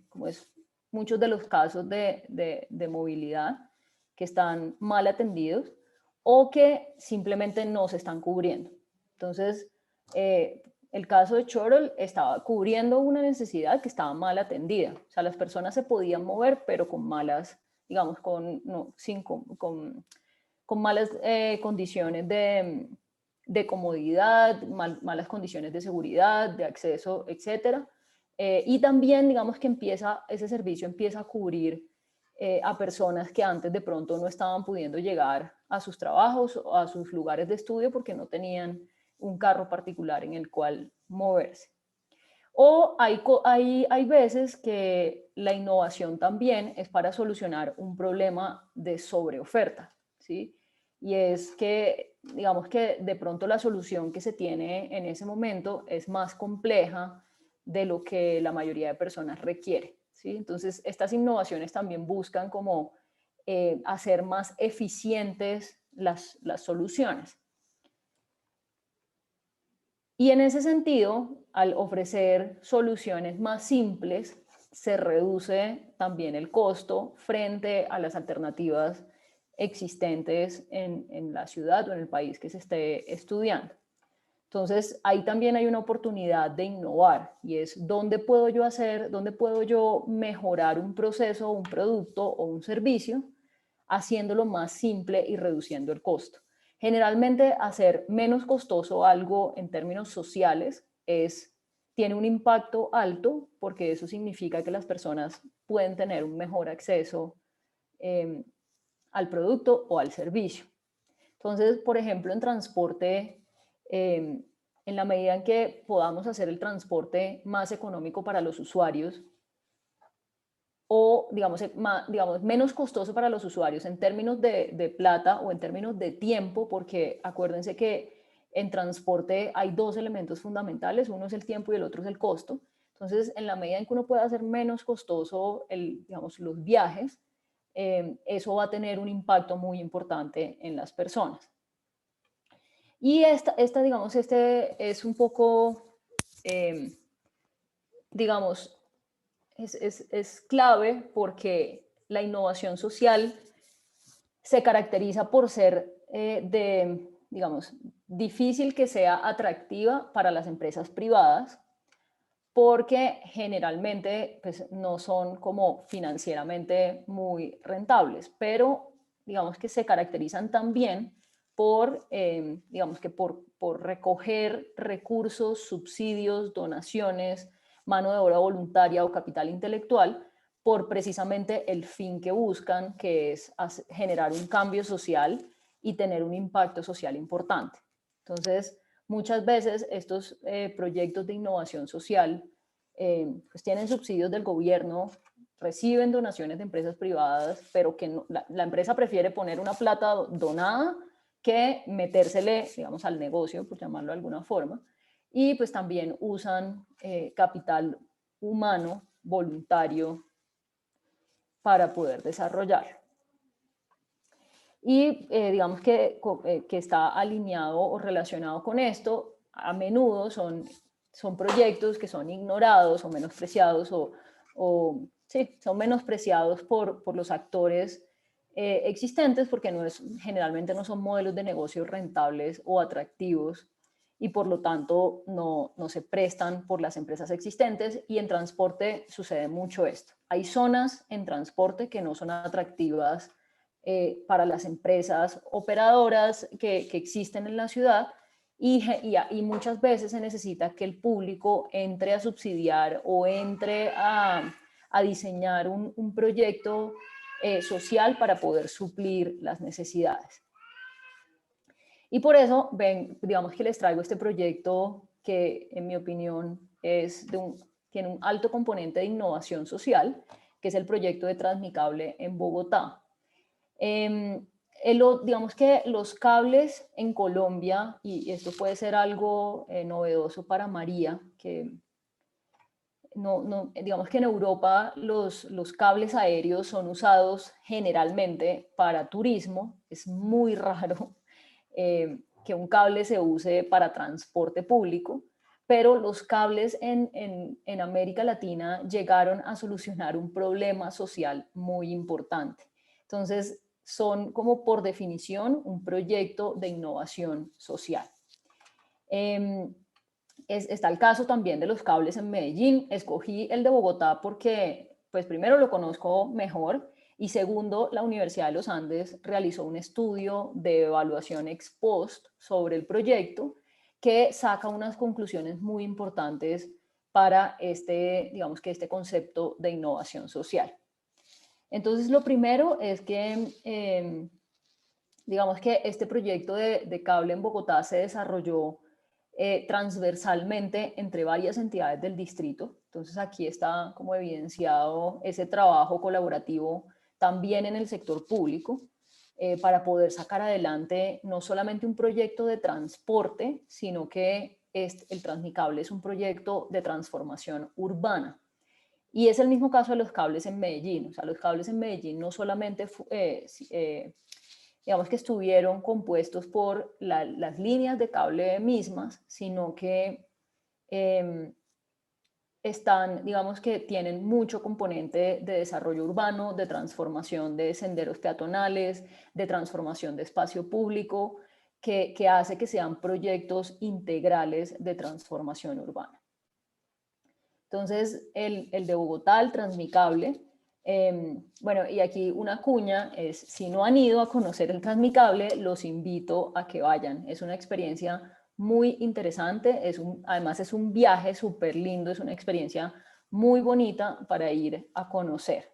como es muchos de los casos de movilidad, que están mal atendidos o que simplemente no se están cubriendo. Entonces, el caso de Chorol estaba cubriendo una necesidad que estaba mal atendida. O sea, las personas se podían mover, pero con malas, digamos, con malas condiciones de comodidad, malas condiciones de seguridad, de acceso, etc. Y también, digamos que ese servicio empieza a cubrir a personas que antes de pronto no estaban pudiendo llegar a sus trabajos o a sus lugares de estudio porque no tenían un carro particular en el cual moverse. O hay veces que la innovación también es para solucionar un problema de sobreoferta, ¿sí? Y es que, digamos que de pronto la solución que se tiene en ese momento es más compleja de lo que la mayoría de personas requiere, ¿sí? Entonces, estas innovaciones también buscan como hacer más eficientes las soluciones. Y en ese sentido, al ofrecer soluciones más simples, se reduce también el costo frente a las alternativas existentes en la ciudad o en el país que se esté estudiando. Entonces, ahí también hay una oportunidad de innovar y es dónde puedo yo mejorar un proceso, un producto o un servicio, haciéndolo más simple y reduciendo el costo. Generalmente, hacer menos costoso algo en términos sociales tiene un impacto alto porque eso significa que las personas pueden tener un mejor acceso al producto o al servicio. Entonces, por ejemplo, en transporte, en la medida en que podamos hacer el transporte más económico para los usuarios o, digamos, menos costoso para los usuarios en términos de plata o en términos de tiempo, porque acuérdense que en transporte hay dos elementos fundamentales, uno es el tiempo y el otro es el costo. Entonces, en la medida en que uno pueda hacer menos costoso los viajes, eso va a tener un impacto muy importante en las personas. Y digamos, este es un poco, digamos, es clave porque la innovación social se caracteriza por ser digamos, difícil que sea atractiva para las empresas privadas porque generalmente pues, no son como financieramente muy rentables, pero digamos que se caracterizan también por, digamos que por recoger recursos, subsidios, donaciones, mano de obra voluntaria o capital intelectual, por precisamente el fin que buscan, que es generar un cambio social y tener un impacto social importante. Entonces, muchas veces estos proyectos de innovación social pues tienen subsidios del gobierno, reciben donaciones de empresas privadas, pero que la empresa prefiere poner una plata donada que metérsele, digamos, al negocio, por llamarlo de alguna forma, y pues también usan capital humano voluntario para poder desarrollar. Y digamos que está alineado o relacionado con esto, a menudo son proyectos que son ignorados o menospreciados sí, son menospreciados por los actores existentes porque generalmente no son modelos de negocio rentables o atractivos y por lo tanto no se prestan por las empresas existentes, y en transporte sucede mucho esto. Hay zonas en transporte que no son atractivas para las empresas operadoras que existen en la ciudad y muchas veces se necesita que el público entre a subsidiar o entre a diseñar un proyecto social para poder suplir las necesidades. Y por eso, digamos que les traigo este proyecto que, en mi opinión, tiene un alto componente de innovación social, que es el proyecto de Transmicable en Bogotá. Digamos que los cables en Colombia, y esto puede ser algo novedoso para María, que digamos que en Europa los cables aéreos son usados generalmente para turismo. Es muy raro que un cable se use para transporte público, pero los cables en América Latina llegaron a solucionar un problema social muy importante. Entonces, son como por definición un proyecto de innovación social. Está el caso también de los cables en Medellín. Escogí el de Bogotá porque, pues primero lo conozco mejor y segundo, la Universidad de los Andes realizó un estudio de evaluación ex post sobre el proyecto que saca unas conclusiones muy importantes para digamos que este concepto de innovación social. Entonces, lo primero es que, digamos que este proyecto de cable en Bogotá se desarrolló transversalmente entre varias entidades del distrito. Entonces, aquí está como evidenciado ese trabajo colaborativo también en el sector público para poder sacar adelante no solamente un proyecto de transporte, sino que el Transmicable es un proyecto de transformación urbana. Y es el mismo caso de los cables en Medellín. O sea, los cables en Medellín no solamente, digamos que estuvieron compuestos por las líneas de cable mismas, sino que digamos que tienen mucho componente de desarrollo urbano, de transformación de senderos peatonales, de transformación de espacio público, que hace que sean proyectos integrales de transformación urbana. Entonces, el de Bogotá, el Transmicable, bueno, y aquí una cuña es, si no han ido a conocer el Transmicable, los invito a que vayan. Es una experiencia muy interesante, además es un viaje súper lindo, es una experiencia muy bonita para ir a conocer.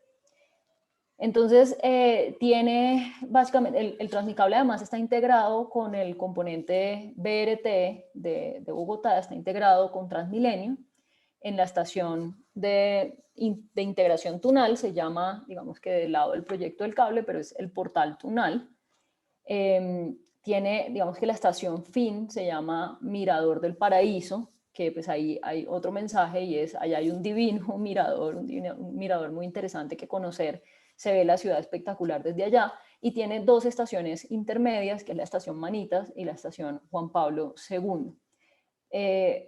Entonces, tiene básicamente, el Transmicable además está integrado con el componente BRT de Bogotá, está integrado con Transmilenio en la estación de integración Tunal, se llama, digamos que del lado del proyecto del cable, pero es el portal Tunal. Tiene, digamos que la estación fin se llama Mirador del Paraíso, que pues ahí hay otro mensaje y es, allá hay un divino mirador, un mirador muy interesante que conocer, se ve la ciudad espectacular desde allá, y tiene dos estaciones intermedias, que es la estación Manitas y la estación Juan Pablo II.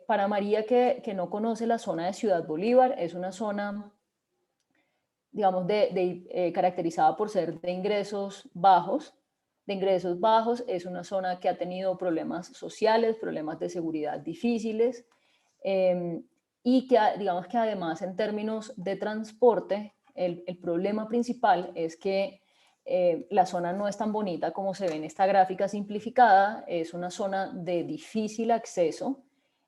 Para María que no conoce la zona de Ciudad Bolívar, es una zona, digamos, caracterizada por ser de ingresos bajos. Es una zona que ha tenido problemas sociales, problemas de seguridad difíciles, y que, digamos que además en términos de transporte, el problema principal es que la zona no es tan bonita como se ve en esta gráfica simplificada, es una zona de difícil acceso,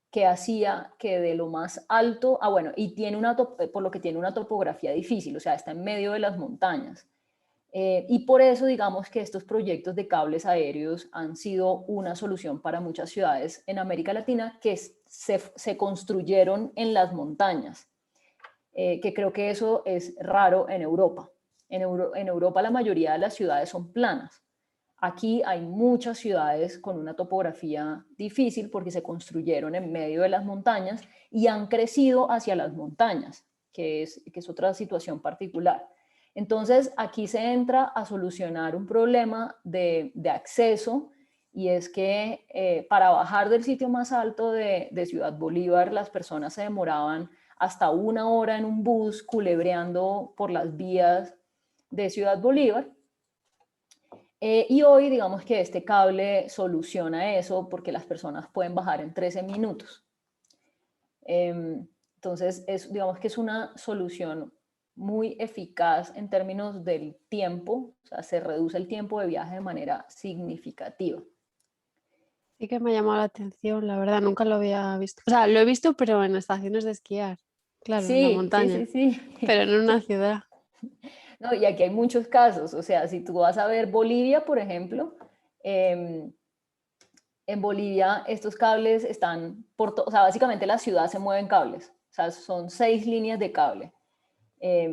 que hacía que de lo más alto, bueno, y por lo que tiene una topografía difícil, o sea, está en medio de las montañas. Y por eso digamos que estos proyectos de cables aéreos han sido una solución para muchas ciudades en América Latina que se construyeron en las montañas, que creo que eso es raro en Europa. En Europa la mayoría de las ciudades son planas. Aquí hay muchas ciudades con una topografía difícil porque se construyeron en medio de las montañas y han crecido hacia las montañas, que es otra situación particular. Entonces, aquí se entra a solucionar un problema de acceso, y es que para bajar del sitio más alto de Ciudad Bolívar, las personas se demoraban hasta 1 hora en un bus culebreando por las vías de Ciudad Bolívar. Y hoy digamos que este cable soluciona eso porque las personas pueden bajar en 13 minutos. Entonces, digamos que es una solución muy eficaz en términos del tiempo, o sea, se reduce el tiempo de viaje de manera significativa. Sí que me ha llamado la atención, la verdad, nunca lo había visto. O sea, lo he visto, pero en estaciones de esquiar, claro, en la montaña, sí. pero no en una ciudad. No, y aquí hay muchos casos, o sea, si tú vas a ver Bolivia, por ejemplo, en Bolivia estos cables están o sea, básicamente la ciudad se mueve en cables, o sea, son 6 líneas de cable.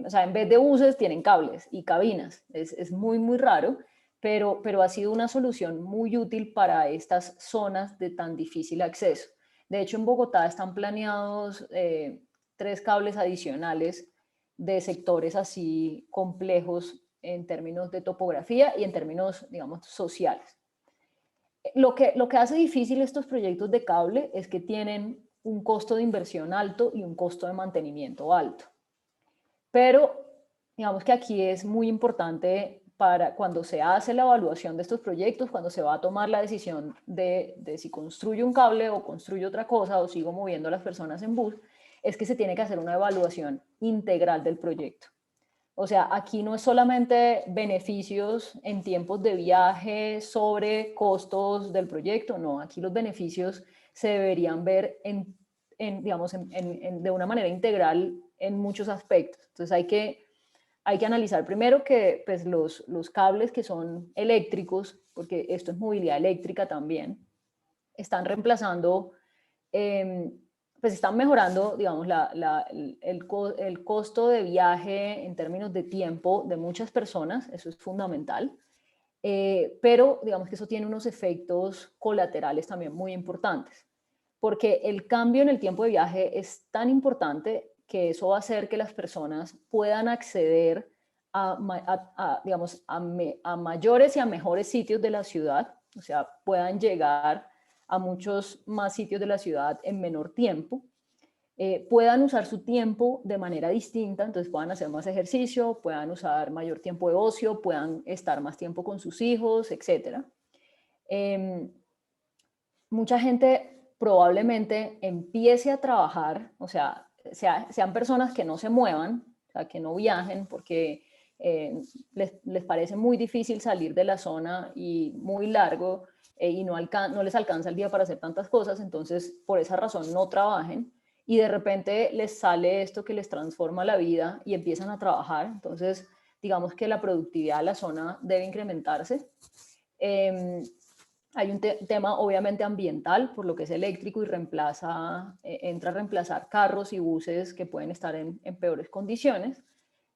O sea, en vez de buses tienen cables y cabinas, es muy, muy raro, pero ha sido una solución muy útil para estas zonas de tan difícil acceso. De hecho, en Bogotá están planeados 3 cables adicionales de sectores así complejos en términos de topografía y en términos, digamos, sociales. Lo que hace difícil estos proyectos de cable es que tienen un costo de inversión alto y un costo de mantenimiento alto. Pero digamos que aquí es muy importante para cuando se hace la evaluación de estos proyectos, cuando se va a tomar la decisión de si construyo un cable o construyo otra cosa o sigo moviendo a las personas en bus, es que se tiene que hacer una evaluación integral del proyecto. O sea, aquí no es solamente beneficios en tiempos de viaje sobre costos del proyecto, no, aquí los beneficios se deberían ver de una manera integral en muchos aspectos. Entonces hay que analizar primero que pues, los cables que son eléctricos, porque esto es movilidad eléctrica también, están reemplazando, pues están mejorando, digamos, el costo de viaje en términos de tiempo de muchas personas, eso es fundamental, pero digamos que eso tiene unos efectos colaterales también muy importantes, porque el cambio en el tiempo de viaje es tan importante que eso va a hacer que las personas puedan acceder digamos, a mayores y a mejores sitios de la ciudad, o sea, puedan llegar a muchos más sitios de la ciudad en menor tiempo, puedan usar su tiempo de manera distinta, entonces puedan hacer más ejercicio, puedan usar mayor tiempo de ocio, puedan estar más tiempo con sus hijos, etc. Mucha gente probablemente empiece a trabajar, o sea, sean personas que no se muevan, o sea, que no viajen porque les parece muy difícil salir de la zona y muy largo y no les alcanza el día para hacer tantas cosas, entonces por esa razón no trabajen y de repente les sale esto que les transforma la vida y empiezan a trabajar, entonces digamos que la productividad de la zona debe incrementarse. Hay un tema obviamente ambiental, por lo que es eléctrico y entra a reemplazar carros y buses que pueden estar en peores condiciones.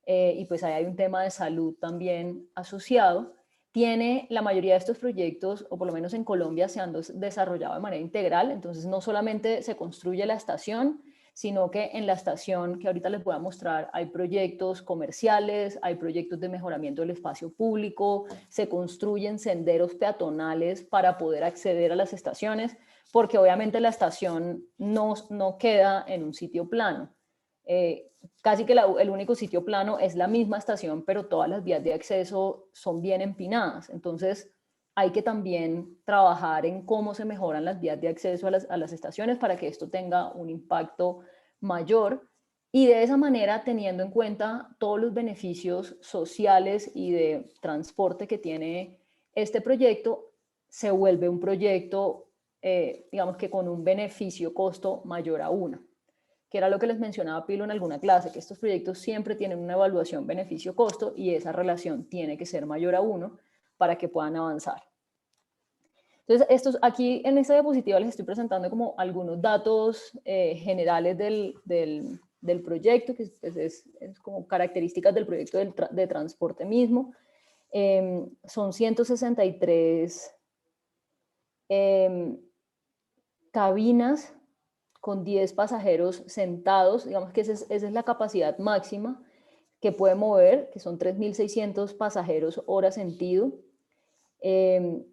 Y pues ahí hay un tema de salud también asociado. La mayoría de estos proyectos, o por lo menos en Colombia, se han desarrollado de manera integral, entonces no solamente se construye la estación, sino que en la estación, que ahorita les voy a mostrar, hay proyectos comerciales, hay proyectos de mejoramiento del espacio público, se construyen senderos peatonales para poder acceder a las estaciones, porque obviamente la estación no queda en un sitio plano. Casi que el único sitio plano es la misma estación, pero todas las vías de acceso son bien empinadas. Entonces, hay que también trabajar en cómo se mejoran las vías de acceso a las estaciones para que esto tenga un impacto mayor y de esa manera, teniendo en cuenta todos los beneficios sociales y de transporte que tiene este proyecto, se vuelve un proyecto, digamos que con un beneficio-costo mayor a 1, que era lo que les mencionaba Pilo en alguna clase, que estos proyectos siempre tienen una evaluación beneficio-costo y esa relación tiene que ser mayor a 1 para que puedan avanzar. Entonces, aquí en esta diapositiva les estoy presentando como algunos datos generales del proyecto, que es como características del proyecto de transporte mismo. Son 163 cabinas con 10 pasajeros sentados, digamos que esa es la capacidad máxima que puede mover, que son 3.600 pasajeros hora sentido,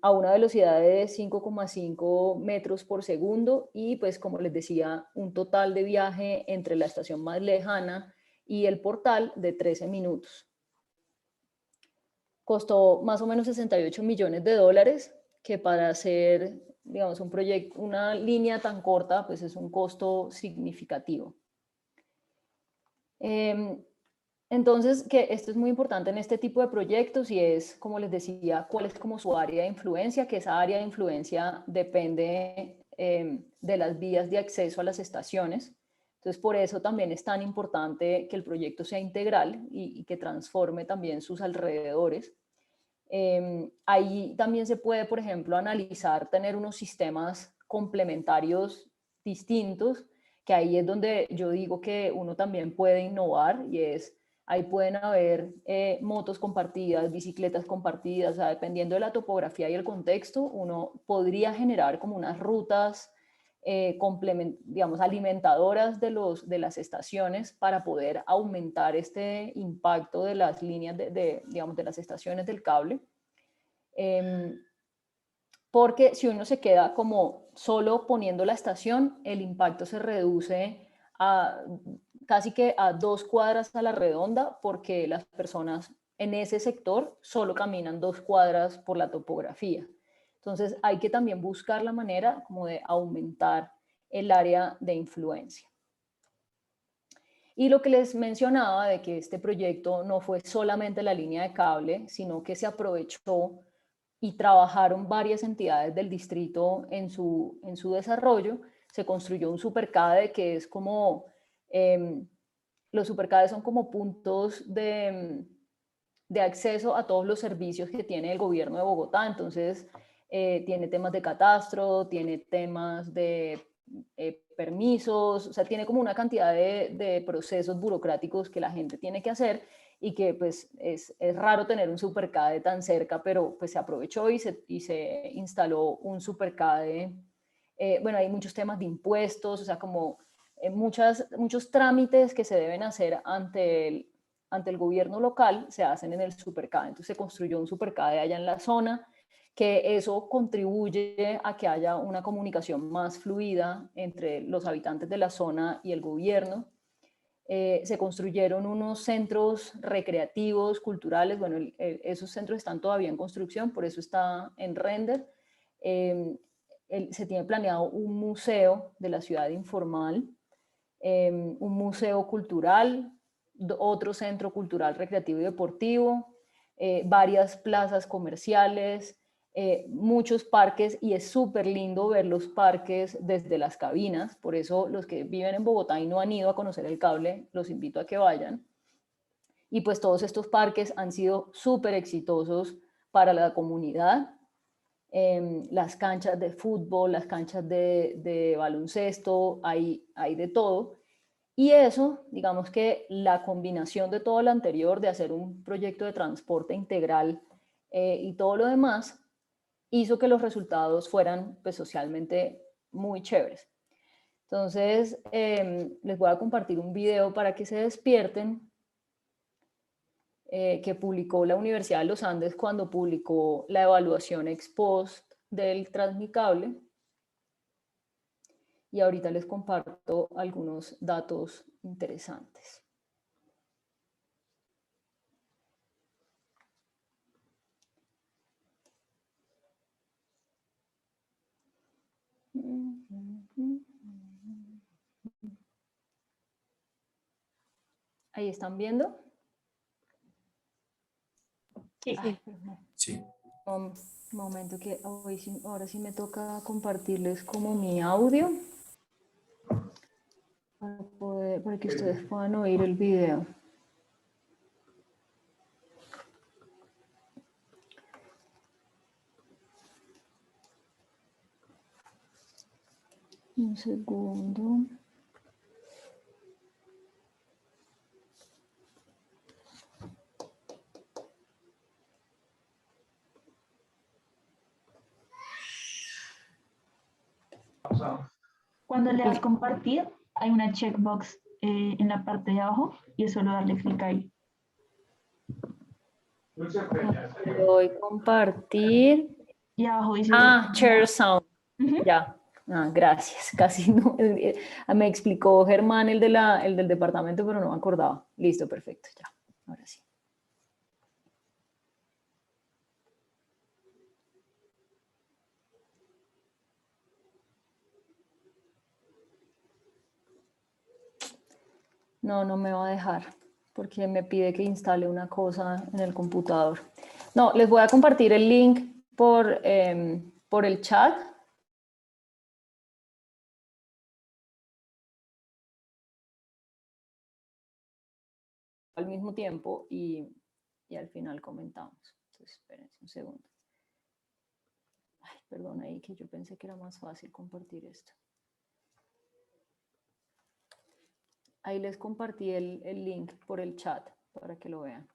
a una velocidad de 5,5 metros por segundo y pues como les decía, un total de viaje entre la estación más lejana y el portal de 13 minutos. Costó más o menos 68 millones de dólares, que para hacer, digamos, un proyecto, una línea tan corta, pues es un costo significativo. Entonces, que esto es muy importante en este tipo de proyectos y es, como les decía, cuál es como su área de influencia, que esa área de influencia depende de las vías de acceso a las estaciones. Entonces, por eso también es tan importante que el proyecto sea integral y que transforme también sus alrededores. Ahí también se puede, por ejemplo, analizar, tener unos sistemas complementarios distintos, que ahí es donde yo digo que uno también puede innovar y es, ahí pueden haber motos compartidas, bicicletas compartidas, o sea, dependiendo de la topografía y el contexto, uno podría generar como unas rutas digamos, alimentadoras de las estaciones para poder aumentar este impacto de las líneas digamos, de las estaciones del cable. Porque si uno se queda como solo poniendo la estación, el impacto se reduce a casi que a 2 cuadras a la redonda, porque las personas en ese sector solo caminan 2 cuadras por la topografía. Entonces hay que también buscar la manera como de aumentar el área de influencia. Y lo que les mencionaba de que este proyecto no fue solamente la línea de cable, sino que se aprovechó y trabajaron varias entidades del distrito en su desarrollo. Se construyó un supercade que es como, los supercades son como puntos de acceso a todos los servicios que tiene el gobierno de Bogotá. Entonces, tiene temas de catastro, tiene temas de permisos, o sea, tiene como una cantidad de procesos burocráticos que la gente tiene que hacer y que pues es raro tener un supercade tan cerca, pero pues se aprovechó y se instaló un supercade. Bueno, hay muchos temas de impuestos, o sea, como muchos trámites que se deben hacer ante el gobierno local se hacen en el supercade. Entonces se construyó un supercade allá en la zona, que eso contribuye a que haya una comunicación más fluida entre los habitantes de la zona y el gobierno. Se construyeron unos centros recreativos, culturales, bueno, esos centros están todavía en construcción, por eso está en render. Se tiene planeado un museo de la ciudad informal, un museo cultural, otro centro cultural recreativo y deportivo, varias plazas comerciales, muchos parques, y es súper lindo ver los parques desde las cabinas. Por eso los que viven en Bogotá y no han ido a conocer el cable, los invito a que vayan. Y pues todos estos parques han sido súper exitosos para la comunidad. Las canchas de fútbol, las canchas de baloncesto, hay de todo. Y eso, digamos que la combinación de todo lo anterior, de hacer un proyecto de transporte integral y todo lo demás, hizo que los resultados fueran pues, socialmente muy chéveres. Entonces, les voy a compartir un video para que se despierten, que publicó la Universidad de los Andes cuando publicó la evaluación ex post del Transmicable. Y ahorita les comparto algunos datos interesantes. Ahí están viendo. Sí. Ay, Sí. un momento que ahora sí me toca compartirles como mi audio para que ustedes puedan oír el video. Un segundo. Cuando le das compartir, hay una checkbox en la parte de abajo y es solo darle clic ahí. Le doy compartir. Y abajo dice... Share sound. Ujú. Ya. Gracias. Casi no. Me explicó Germán el del departamento, pero no me acordaba. Listo, perfecto. Ya. Ahora sí. No me va a dejar porque me pide que instale una cosa en el computador. No, les voy a compartir el link por el chat. Al mismo tiempo y al final comentamos. Entonces, espérense un segundo. Ay, perdón ahí que yo pensé que era más fácil compartir esto. Ahí les compartí el link por el chat para que lo vean.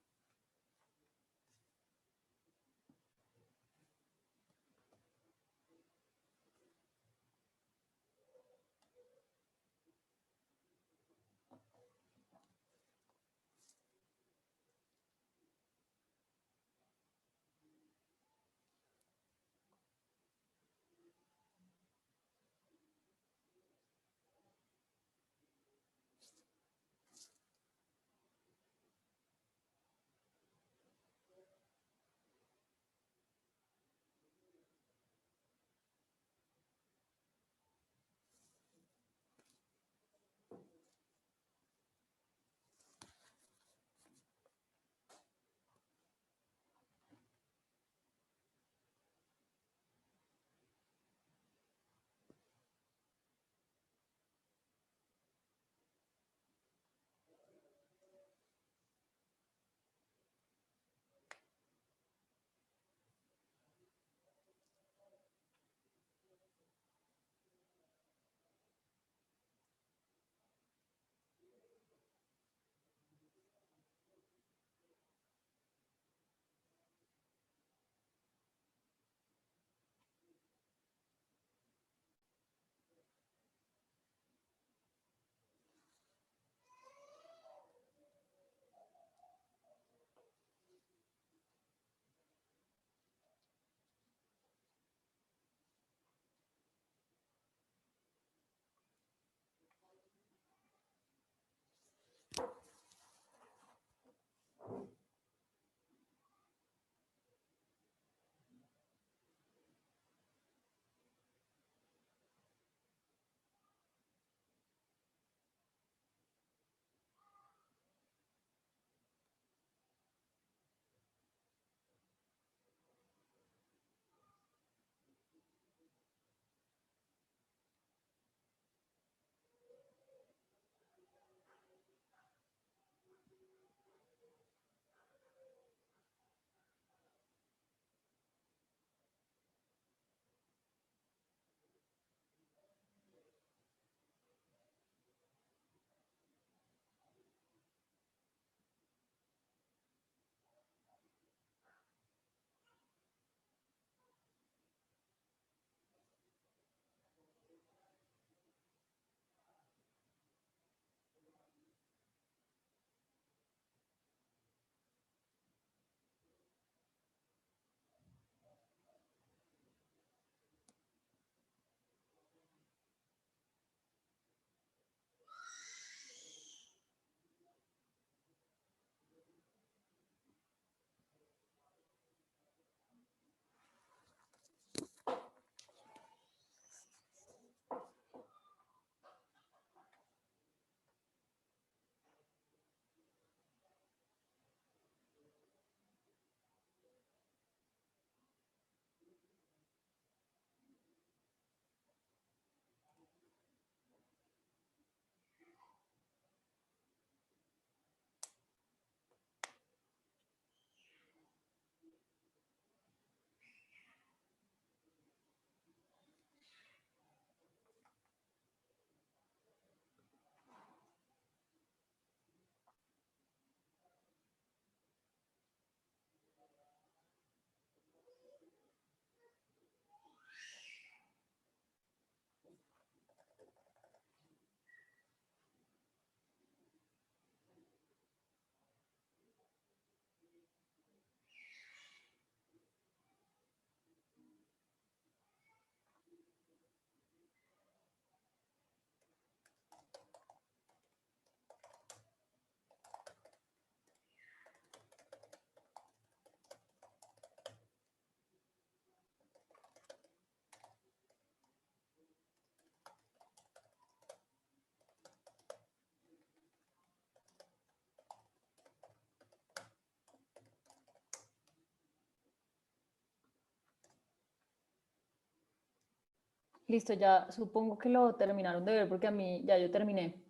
Listo, ya supongo que lo terminaron de ver porque a mí ya yo terminé.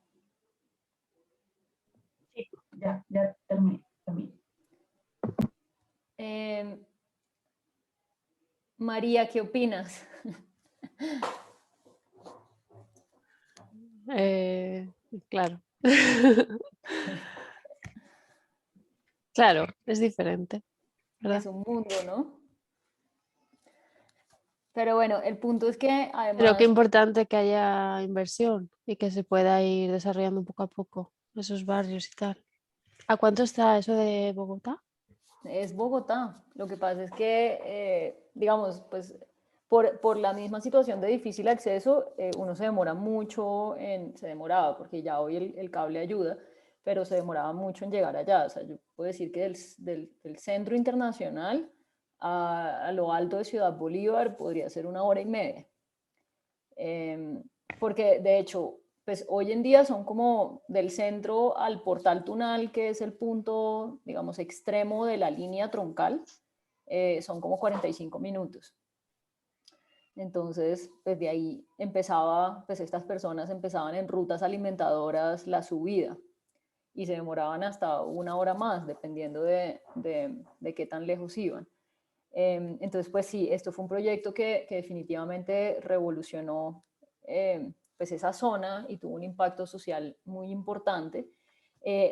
Sí, ya terminé también. María, ¿qué opinas? Claro. Claro, es diferente, ¿verdad? Es un mundo, ¿no? Pero bueno, el punto es que Pero qué además importante que haya inversión y que se pueda ir desarrollando poco a poco esos barrios y tal. ¿A cuánto está eso de Bogotá? es Bogotá. Lo que pasa es que, digamos, pues por la misma situación de difícil acceso, uno se demora mucho se demoraba, porque ya hoy el cable ayuda, pero se demoraba mucho en llegar allá. O sea, yo puedo decir que del centro internacional a lo alto de Ciudad Bolívar podría ser 1 hora y media. Porque de hecho, pues hoy en día son como del centro al Portal Tunal, que es el punto, digamos, extremo de la línea troncal, son como 45 minutos. Entonces, pues de ahí pues estas personas empezaban en rutas alimentadoras la subida y se demoraban hasta 1 hora más, dependiendo de qué tan lejos iban. Entonces, pues sí, esto fue un proyecto que definitivamente revolucionó pues esa zona y tuvo un impacto social muy importante.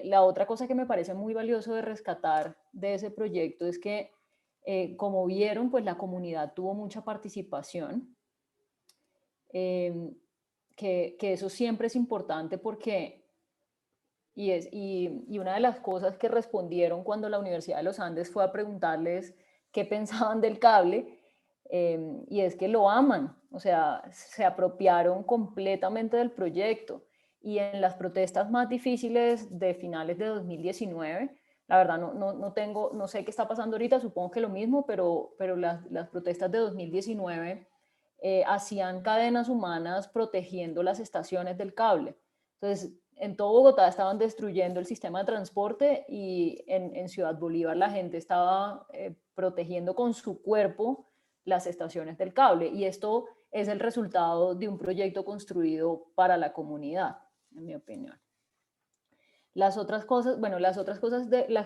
La otra cosa que me parece muy valioso de rescatar de ese proyecto es que, como vieron, pues la comunidad tuvo mucha participación, que eso siempre es importante porque, y una de las cosas que respondieron cuando la Universidad de los Andes fue a preguntarles qué pensaban del cable, y es que lo aman, o sea, se apropiaron completamente del proyecto. Y en las protestas más difíciles de finales de 2019, la verdad no sé qué está pasando ahorita, supongo que lo mismo, pero las protestas de 2019 hacían cadenas humanas protegiendo las estaciones del cable. Entonces, en todo Bogotá estaban destruyendo el sistema de transporte y en Ciudad Bolívar la gente estaba protegiendo con su cuerpo las estaciones del cable. Y esto es el resultado de un proyecto construido para la comunidad, en mi opinión. Las otras cosas, bueno, las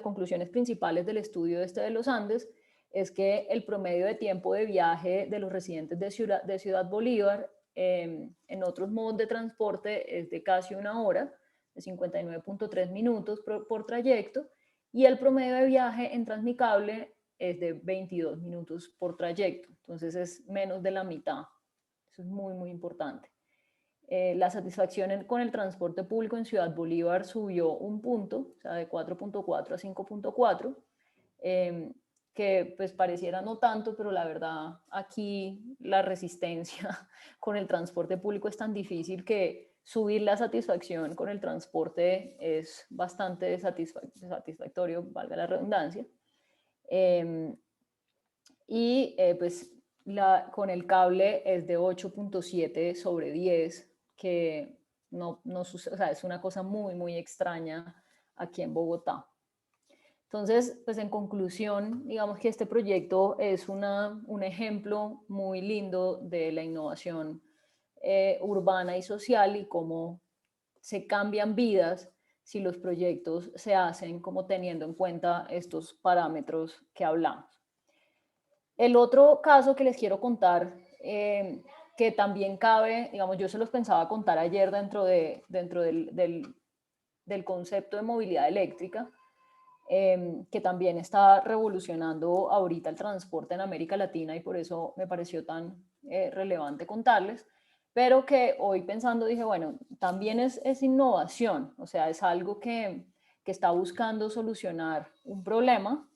conclusiones principales del estudio de los Andes es que el promedio de tiempo de viaje de los residentes de Ciudad Bolívar en otros modos de transporte es de casi 1 hora, de 59.3 minutos por trayecto, y el promedio de viaje en Transmicable es de 22 minutos por trayecto, entonces es menos de la mitad. Eso es muy, muy importante. La satisfacción con el transporte público en Ciudad Bolívar subió 1 punto, o sea, de 4.4 a 5.4, que pues pareciera no tanto, pero la verdad aquí la resistencia con el transporte público es tan difícil que subir la satisfacción con el transporte es bastante satisfactorio, valga la redundancia. Pues con el cable es de 8.7 sobre 10, que o sea, es una cosa muy, muy extraña aquí en Bogotá. Entonces, pues en conclusión, digamos que este proyecto es un ejemplo muy lindo de la innovación urbana y social y cómo se cambian vidas si los proyectos se hacen como teniendo en cuenta estos parámetros que hablamos. El otro caso que les quiero contar, que también cabe, digamos, yo se los pensaba contar ayer dentro del concepto de movilidad eléctrica, que también está revolucionando ahorita el transporte en América Latina y por eso me pareció tan relevante contarles, pero que hoy pensando dije, bueno, también es innovación, o sea, es algo que está buscando solucionar un problema,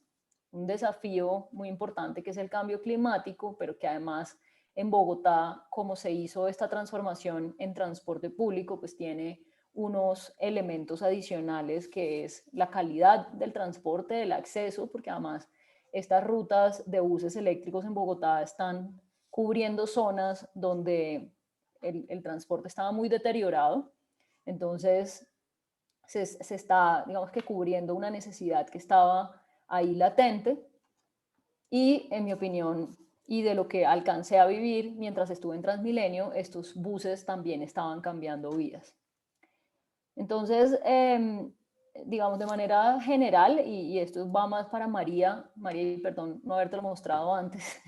un desafío muy importante que es el cambio climático, pero que además en Bogotá, como se hizo esta transformación en transporte público, pues tiene unos elementos adicionales que es la calidad del transporte, del acceso, porque además estas rutas de buses eléctricos en Bogotá están cubriendo zonas donde el transporte estaba muy deteriorado, entonces se está, digamos que cubriendo una necesidad que estaba ahí latente y en mi opinión y de lo que alcancé a vivir mientras estuve en Transmilenio, estos buses también estaban cambiando vidas. Entonces, digamos de manera general, y esto va más para María, y perdón no haberte lo mostrado antes,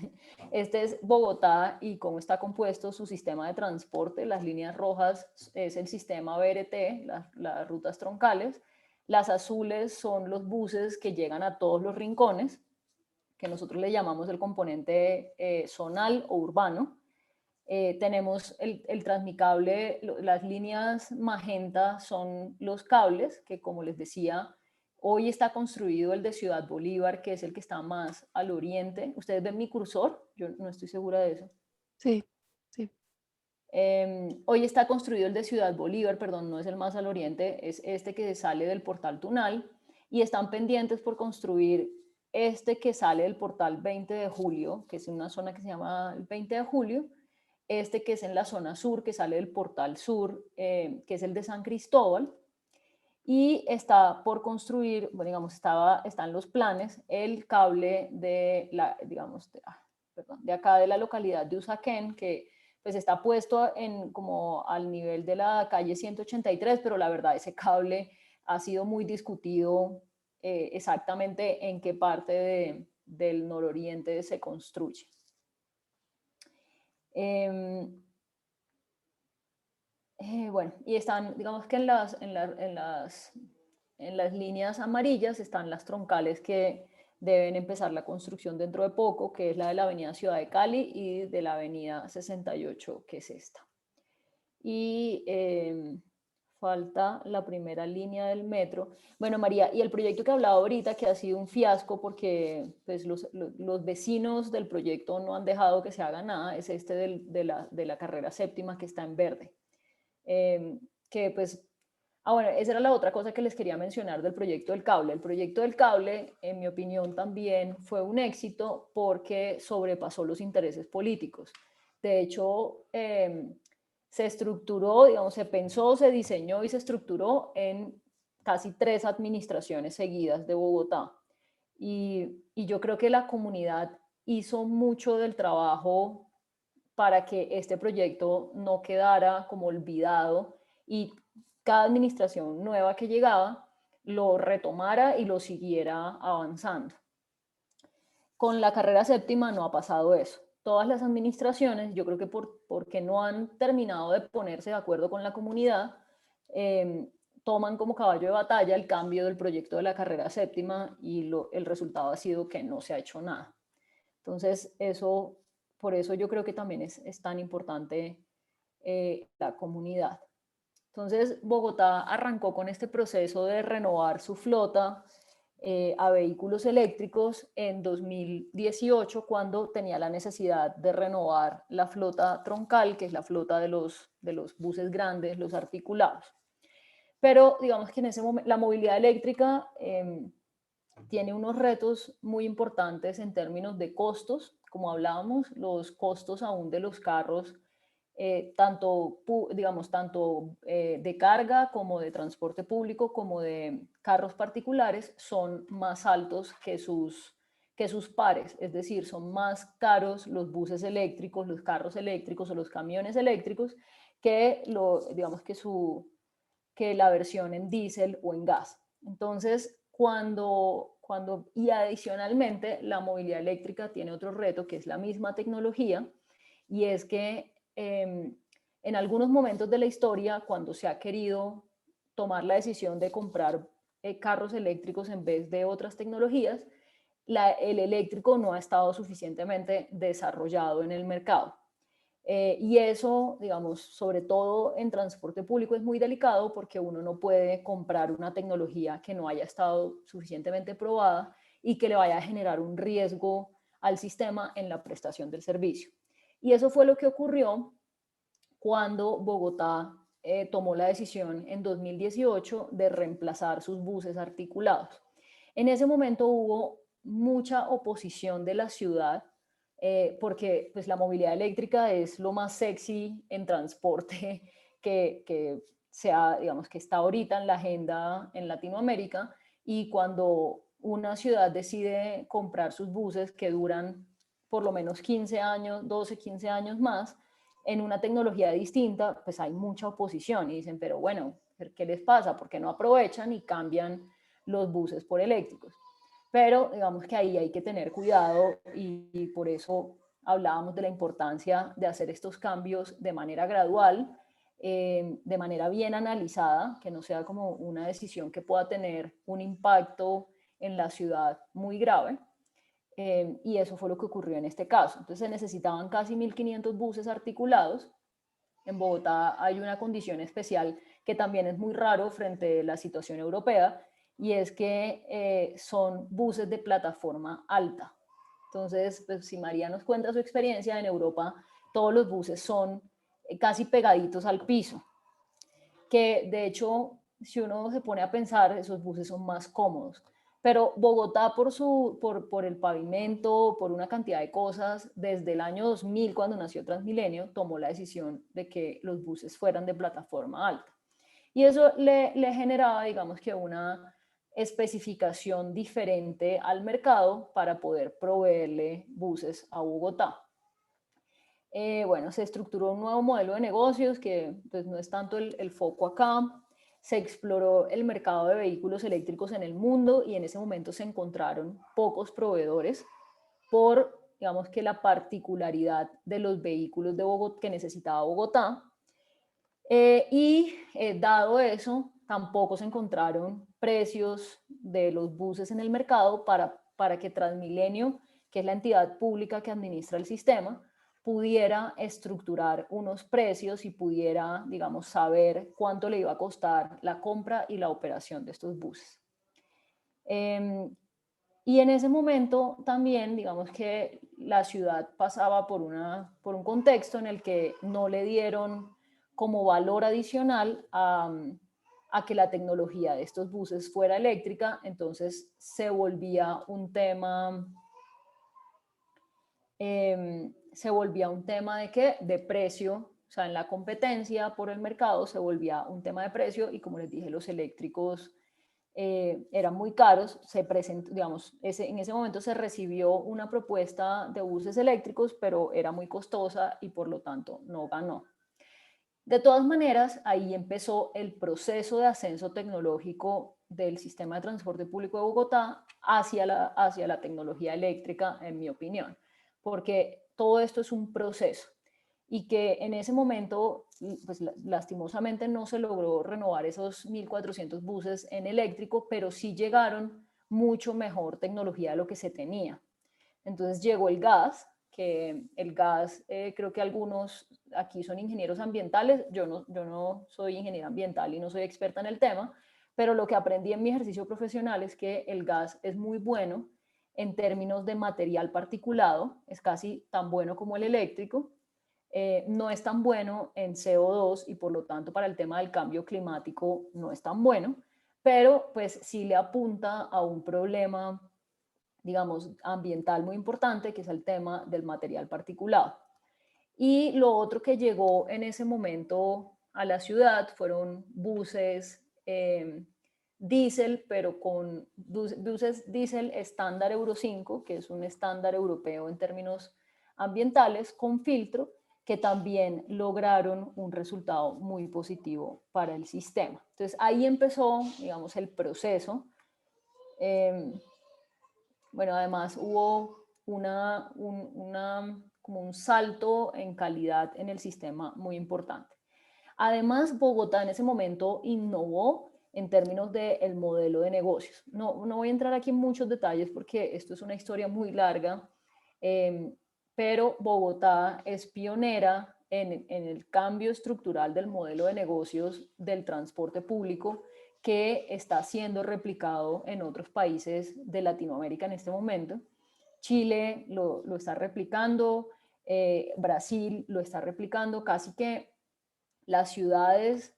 este es Bogotá y cómo está compuesto su sistema de transporte. Las líneas rojas es el sistema BRT, las rutas troncales, las azules son los buses que llegan a todos los rincones, que nosotros le llamamos el componente zonal o urbano. Tenemos el transmicable, las líneas magenta son los cables, que como les decía, hoy está construido el de Ciudad Bolívar, que es el que está más al oriente. ¿Ustedes ven mi cursor? Yo no estoy segura de eso. Sí, sí. Hoy está construido el de Ciudad Bolívar, perdón, no es el más al oriente, es este que sale del portal Tunal, y están pendientes por construir este que sale del portal 20 de julio, que es una zona que se llama el 20 de julio, este que es en la zona sur, que sale del portal sur, que es el de San Cristóbal, y está por construir, bueno, digamos, están los planes, el cable de, digamos, de acá de la localidad de Usaquén, que pues está puesto como al nivel de la calle 183, pero la verdad ese cable ha sido muy discutido exactamente en qué parte del nororiente se construye. Bueno, y están, digamos que en las líneas amarillas están las troncales que deben empezar la construcción dentro de poco, que es la de la avenida Ciudad de Cali y de la avenida 68, que es esta. Y falta la primera línea del metro. Bueno, María, y el proyecto que hablaba ahorita, que ha sido un fiasco porque pues, los vecinos del proyecto no han dejado que se haga nada, es este de la carrera séptima que está en verde. Que pues, bueno, esa era la otra cosa que les quería mencionar del proyecto del cable. El proyecto del cable, en mi opinión, también fue un éxito porque sobrepasó los intereses políticos. De hecho, se estructuró, digamos, se pensó, se diseñó y se estructuró en casi 3 administraciones seguidas de Bogotá. Y yo creo que la comunidad hizo mucho del trabajo para que este proyecto no quedara como olvidado y cada administración nueva que llegaba lo retomara y lo siguiera avanzando. Con la carrera séptima no ha pasado eso. Todas las administraciones, yo creo que porque no han terminado de ponerse de acuerdo con la comunidad, toman como caballo de batalla el cambio del proyecto de la carrera séptima y el resultado ha sido que no se ha hecho nada. Entonces, por eso yo creo que también es tan importante la comunidad. Entonces, Bogotá arrancó con este proceso de renovar su flota a vehículos eléctricos en 2018, cuando tenía la necesidad de renovar la flota troncal, que es la flota de los buses grandes, los articulados. Pero digamos que en ese momento la movilidad eléctrica tiene unos retos muy importantes en términos de costos. Como hablábamos, los costos aún de los carros, tanto de carga como de transporte público, como de carros particulares, son más altos que sus pares. Es decir, son más caros los buses eléctricos, los carros eléctricos o los camiones eléctricos que, que la versión en diésel o en gas. Entonces, y adicionalmente la movilidad eléctrica tiene otro reto que es la misma tecnología, y es que en algunos momentos de la historia, cuando se ha querido tomar la decisión de comprar carros eléctricos en vez de otras tecnologías, el eléctrico no ha estado suficientemente desarrollado en el mercado. Y eso, digamos, sobre todo en transporte público es muy delicado porque uno no puede comprar una tecnología que no haya estado suficientemente probada y que le vaya a generar un riesgo al sistema en la prestación del servicio. Y eso fue lo que ocurrió cuando Bogotá tomó la decisión en 2018 de reemplazar sus buses articulados. En ese momento hubo mucha oposición de la ciudad porque pues, la movilidad eléctrica es lo más sexy en transporte que digamos, que está ahorita en la agenda en Latinoamérica, y cuando una ciudad decide comprar sus buses que duran por lo menos 15 años, 12, 15 años más, en una tecnología distinta, pues hay mucha oposición y dicen, pero bueno, ¿qué les pasa? ¿Por qué no aprovechan y cambian los buses por eléctricos? Pero digamos que ahí hay que tener cuidado y por eso hablábamos de la importancia de hacer estos cambios de manera gradual, de manera bien analizada, que no sea como una decisión que pueda tener un impacto en la ciudad muy grave. Y eso fue lo que ocurrió en este caso. Entonces se necesitaban casi 1.500 buses articulados. En Bogotá hay una condición especial que también es muy raro frente a la situación europea, y es que son buses de plataforma alta. Entonces, pues, si María nos cuenta su experiencia, en Europa todos los buses son casi pegaditos al piso, que de hecho, si uno se pone a pensar, esos buses son más cómodos. Pero Bogotá, por el pavimento, por una cantidad de cosas, desde el año 2000, cuando nació Transmilenio, tomó la decisión de que los buses fueran de plataforma alta. Y eso le generaba, digamos que una especificación diferente al mercado para poder proveerle buses a Bogotá. Bueno, se estructuró un nuevo modelo de negocios que pues, no es tanto el foco acá. Se exploró el mercado de vehículos eléctricos en el mundo y en ese momento se encontraron pocos proveedores por, digamos que la particularidad de los vehículos de Bogotá, que necesitaba Bogotá. Dado eso, tampoco se encontraron precios de los buses en el mercado para que Transmilenio, que es la entidad pública que administra el sistema, pudiera estructurar unos precios y pudiera, digamos, saber cuánto le iba a costar la compra y la operación de estos buses. Y en ese momento también, digamos que la ciudad pasaba por un contexto en el que no le dieron como valor adicional a que la tecnología de estos buses fuera eléctrica, entonces se volvía un tema de qué, de precio, o sea, en la competencia por el mercado se volvía un tema de precio y como les dije, los eléctricos eran muy caros. Se presentó, digamos, en ese momento se recibió una propuesta de buses eléctricos, pero era muy costosa y por lo tanto no ganó. De todas maneras, ahí empezó el proceso de ascenso tecnológico del sistema de transporte público de Bogotá hacia la tecnología eléctrica, en mi opinión, porque todo esto es un proceso y que en ese momento, pues lastimosamente no se logró renovar esos 1.400 buses en eléctrico, pero sí llegaron mucho mejor tecnología de lo que se tenía. Entonces llegó el gas, que el gas, creo que algunos aquí son ingenieros ambientales, yo no soy ingeniera ambiental y no soy experta en el tema, pero lo que aprendí en mi ejercicio profesional es que el gas es muy bueno en términos de material particulado, es casi tan bueno como el eléctrico, no es tan bueno en CO2 y por lo tanto para el tema del cambio climático no es tan bueno, pero pues sí le apunta a un problema, digamos, ambiental muy importante, que es el tema del material particulado. Y lo otro que llegó en ese momento a la ciudad fueron buses diésel, pero con buses diésel estándar Euro 5, que es un estándar europeo en términos ambientales, con filtro, que también lograron un resultado muy positivo para el sistema. Entonces ahí empezó, digamos, el proceso. Bueno, además hubo como un salto en calidad en el sistema muy importante. Además, Bogotá en ese momento innovó en términos del modelo de negocios. No voy a entrar aquí en muchos detalles porque esto es una historia muy larga, pero Bogotá es pionera en el cambio estructural del modelo de negocios del transporte público, que está siendo replicado en otros países de Latinoamérica en este momento. Chile lo está replicando, Brasil lo está replicando, casi que las ciudades,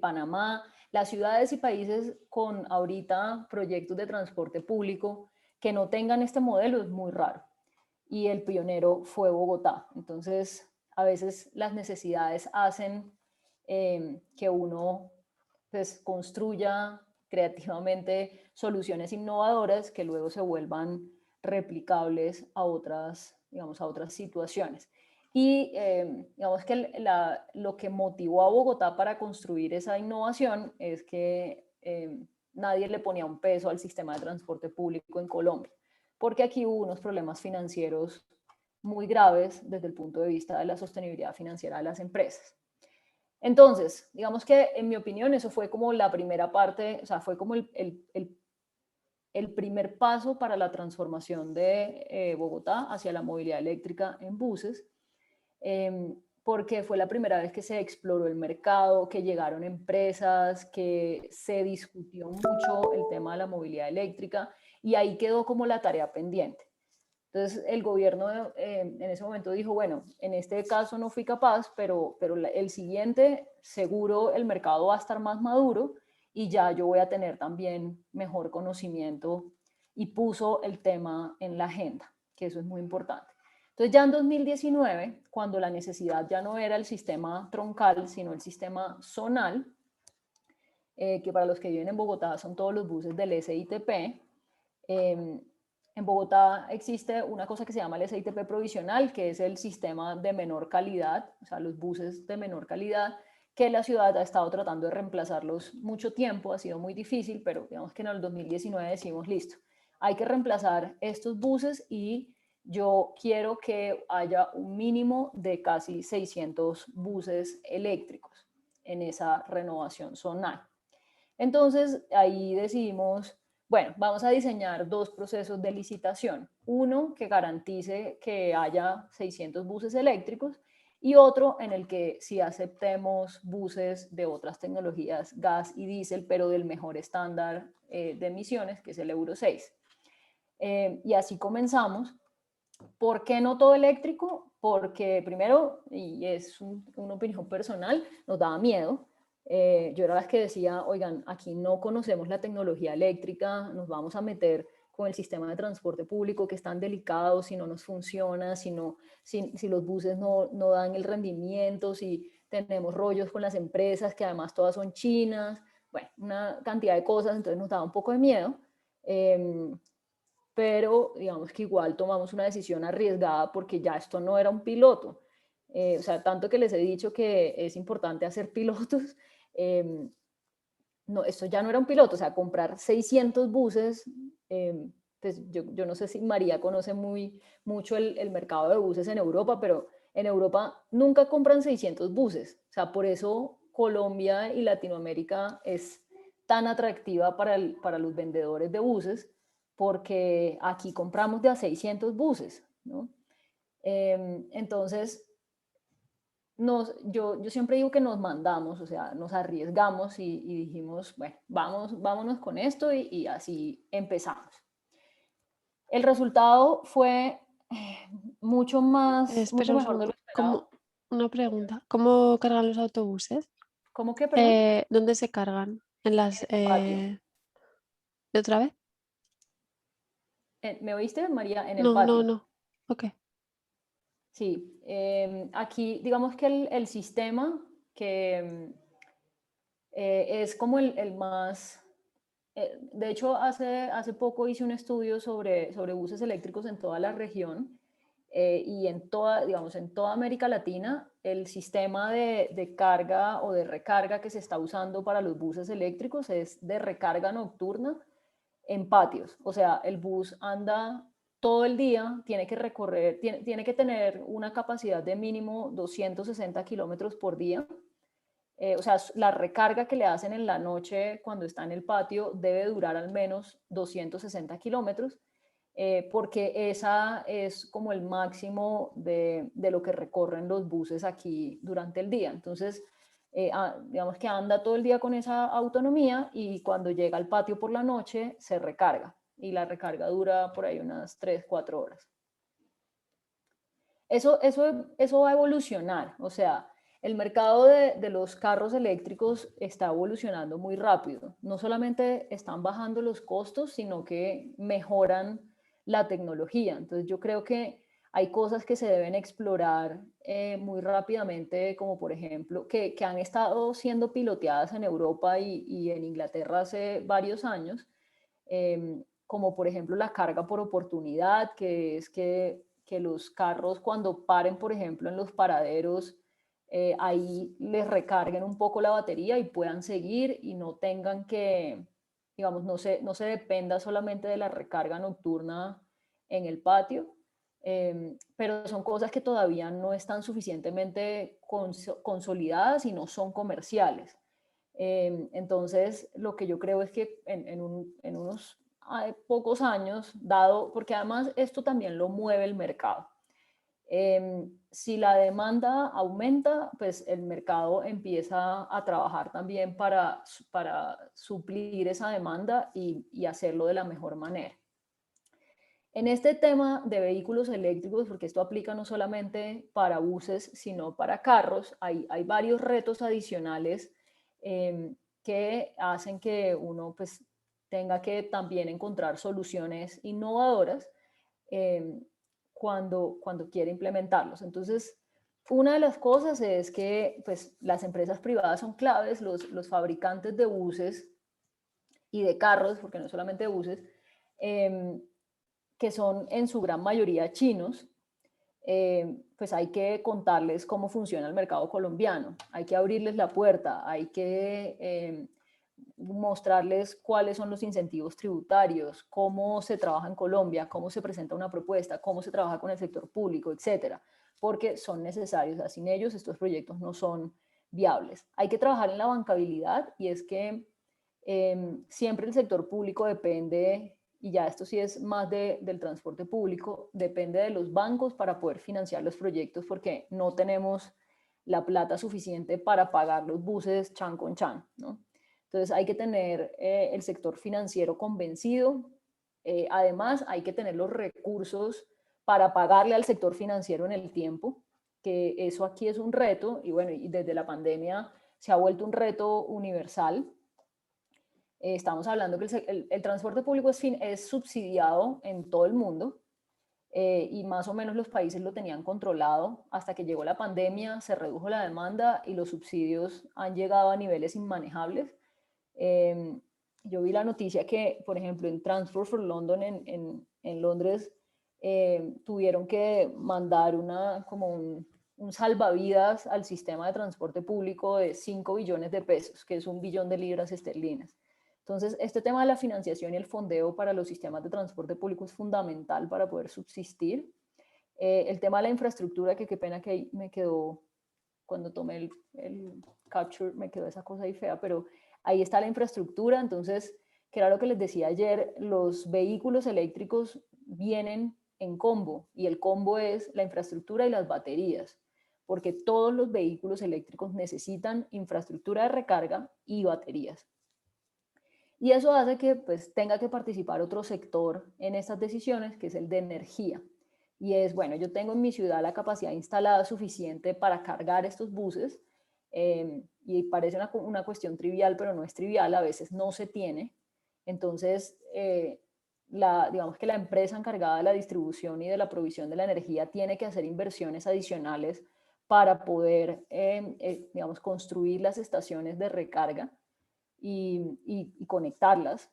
Panamá, las ciudades y países con ahorita proyectos de transporte público que no tengan este modelo es muy raro. Y el pionero fue Bogotá. Entonces, a veces las necesidades hacen que uno pues, construya creativamente soluciones innovadoras que luego se vuelvan replicables a otras digamos, a otras situaciones. Y digamos que lo que motivó a Bogotá para construir esa innovación es que nadie le ponía un peso al sistema de transporte público en Colombia, porque aquí hubo unos problemas financieros muy graves desde el punto de vista de la sostenibilidad financiera de las empresas. Entonces, digamos que en mi opinión eso fue como la primera parte, o sea, fue como el primer paso para la transformación de Bogotá hacia la movilidad eléctrica en buses, porque fue la primera vez que se exploró el mercado, que llegaron empresas, que se discutió mucho el tema de la movilidad eléctrica y ahí quedó como la tarea pendiente. Entonces el gobierno en ese momento dijo, bueno, en este caso no fui capaz, pero el siguiente seguro el mercado va a estar más maduro y ya yo voy a tener también mejor conocimiento y puso el tema en la agenda, que eso es muy importante. Entonces ya en 2019, cuando la necesidad ya no era el sistema troncal, sino el sistema zonal, que para los que viven en Bogotá son todos los buses del SITP, en Bogotá existe una cosa que se llama el SITP provisional, que es el sistema de menor calidad, o sea, los buses de menor calidad, que la ciudad ha estado tratando de reemplazarlos mucho tiempo, ha sido muy difícil, pero digamos que en el 2019 decimos, listo, hay que reemplazar estos buses y yo quiero que haya un mínimo de casi 600 buses eléctricos en esa renovación zonal. Entonces, ahí decidimos, bueno, vamos a diseñar dos procesos de licitación. Uno que garantice que haya 600 buses eléctricos y otro en el que sí aceptemos buses de otras tecnologías, gas y diésel, pero del mejor estándar de emisiones, que es el Euro 6. Y así comenzamos. ¿Por qué no todo eléctrico? Porque primero, y es una opinión personal, nos daba miedo. Yo era la que decía, oigan, aquí no conocemos la tecnología eléctrica, nos vamos a meter con el sistema de transporte público que es tan delicado, si no nos funciona, si los buses no dan el rendimiento, si tenemos rollos con las empresas que además todas son chinas, bueno, una cantidad de cosas, entonces nos daba un poco de miedo. Pero digamos que igual tomamos una decisión arriesgada porque ya esto no era un piloto. O sea, tanto que les he dicho que es importante hacer pilotos, no, esto ya no era un piloto, o sea, comprar 600 buses, pues yo no sé si María conoce mucho el mercado de buses en Europa, pero en Europa nunca compran 600 buses, o sea, por eso Colombia y Latinoamérica es tan atractiva para los vendedores de buses, porque aquí compramos de a 600 buses, ¿no? Entonces, yo siempre digo que nos mandamos, o sea, nos arriesgamos y dijimos, bueno, vámonos con esto y así empezamos. El resultado fue mucho Espera un mejor de lo segundo. esperado. Una pregunta. ¿Cómo cargan los autobuses? ¿Cómo que, perdón? ¿Dónde se cargan? ¿En las patio. ¿De otra vez? ¿Me oíste, María? En el patio. No. Ok. Sí, aquí digamos que el sistema que es como el más... de hecho, hace poco hice un estudio sobre buses eléctricos en toda la región y digamos, en toda América Latina, el sistema de carga o de recarga que se está usando para los buses eléctricos es de recarga nocturna en patios. O sea, el bus anda todo el día, tiene que recorrer, tiene que tener una capacidad de mínimo 260 kilómetros por día. O sea, la recarga que le hacen en la noche cuando está en el patio debe durar al menos 260 kilómetros, porque esa es como el máximo de lo que recorren los buses aquí durante el día. Entonces, digamos que anda todo el día con esa autonomía y cuando llega al patio por la noche se recarga y la recarga dura por ahí unas 3-4 horas. Eso va a evolucionar, o sea, el mercado de los carros eléctricos está evolucionando muy rápido. No solamente están bajando los costos, sino que mejoran la tecnología. Entonces yo creo que hay cosas que se deben explorar muy rápidamente, como por ejemplo, que han estado siendo piloteadas en Europa y en Inglaterra hace varios años, como por ejemplo la carga por oportunidad, que es que que los carros cuando paren, por ejemplo, en los paraderos, ahí les recarguen un poco la batería y puedan seguir y no tengan que, digamos, no se dependa solamente de la recarga nocturna en el patio, pero son cosas que todavía no están suficientemente consolidadas y no son comerciales. Entonces, lo que yo creo es que en unos pocos años, dado, porque además esto también lo mueve el mercado. Si la demanda aumenta, pues el mercado empieza a trabajar también para suplir esa demanda y hacerlo de la mejor manera. En este tema de vehículos eléctricos, porque esto aplica no solamente para buses, sino para carros, hay varios retos adicionales que hacen que uno pues, tenga que también encontrar soluciones innovadoras cuando quiere implementarlos. Entonces, una de las cosas es que pues, las empresas privadas son claves, los fabricantes de buses y de carros, porque no solamente de buses, que son en su gran mayoría chinos, pues hay que contarles cómo funciona el mercado colombiano, hay que abrirles la puerta, hay que mostrarles cuáles son los incentivos tributarios, cómo se trabaja en Colombia, cómo se presenta una propuesta, cómo se trabaja con el sector público, etcétera, porque son necesarios. Sin ellos estos proyectos no son viables. Hay que trabajar en la bancabilidad y es que siempre el sector público depende, y ya esto sí es más del transporte público, depende de los bancos para poder financiar los proyectos porque no tenemos la plata suficiente para pagar los buses chan con chan, ¿no? Entonces hay que tener el sector financiero convencido, además hay que tener los recursos para pagarle al sector financiero en el tiempo, que eso aquí es un reto y bueno, y desde la pandemia se ha vuelto un reto universal. Estamos hablando que el transporte público es subsidiado en todo el mundo y más o menos los países lo tenían controlado hasta que llegó la pandemia, se redujo la demanda y los subsidios han llegado a niveles inmanejables. Yo vi la noticia que, por ejemplo, en Transport for London en Londres tuvieron que mandar como un salvavidas al sistema de transporte público de 5 billones de pesos, que es 1 billón de libras esterlinas. Entonces, este tema de la financiación y el fondeo para los sistemas de transporte público es fundamental para poder subsistir. El tema de la infraestructura, que qué pena que ahí me quedó, cuando tomé el capture, me quedó esa cosa ahí fea, pero ahí está la infraestructura. Entonces, que era lo que les decía ayer, los vehículos eléctricos vienen en combo, y el combo es la infraestructura y las baterías, porque todos los vehículos eléctricos necesitan infraestructura de recarga y baterías. Y eso hace que pues, tenga que participar otro sector en estas decisiones, que es el de energía. Y es, bueno, yo tengo en mi ciudad la capacidad instalada suficiente para cargar estos buses, y parece una cuestión trivial, pero no es trivial, a veces no se tiene. Entonces, digamos que la empresa encargada de la distribución y de la provisión de la energía tiene que hacer inversiones adicionales para poder, digamos, construir las estaciones de recarga y conectarlas.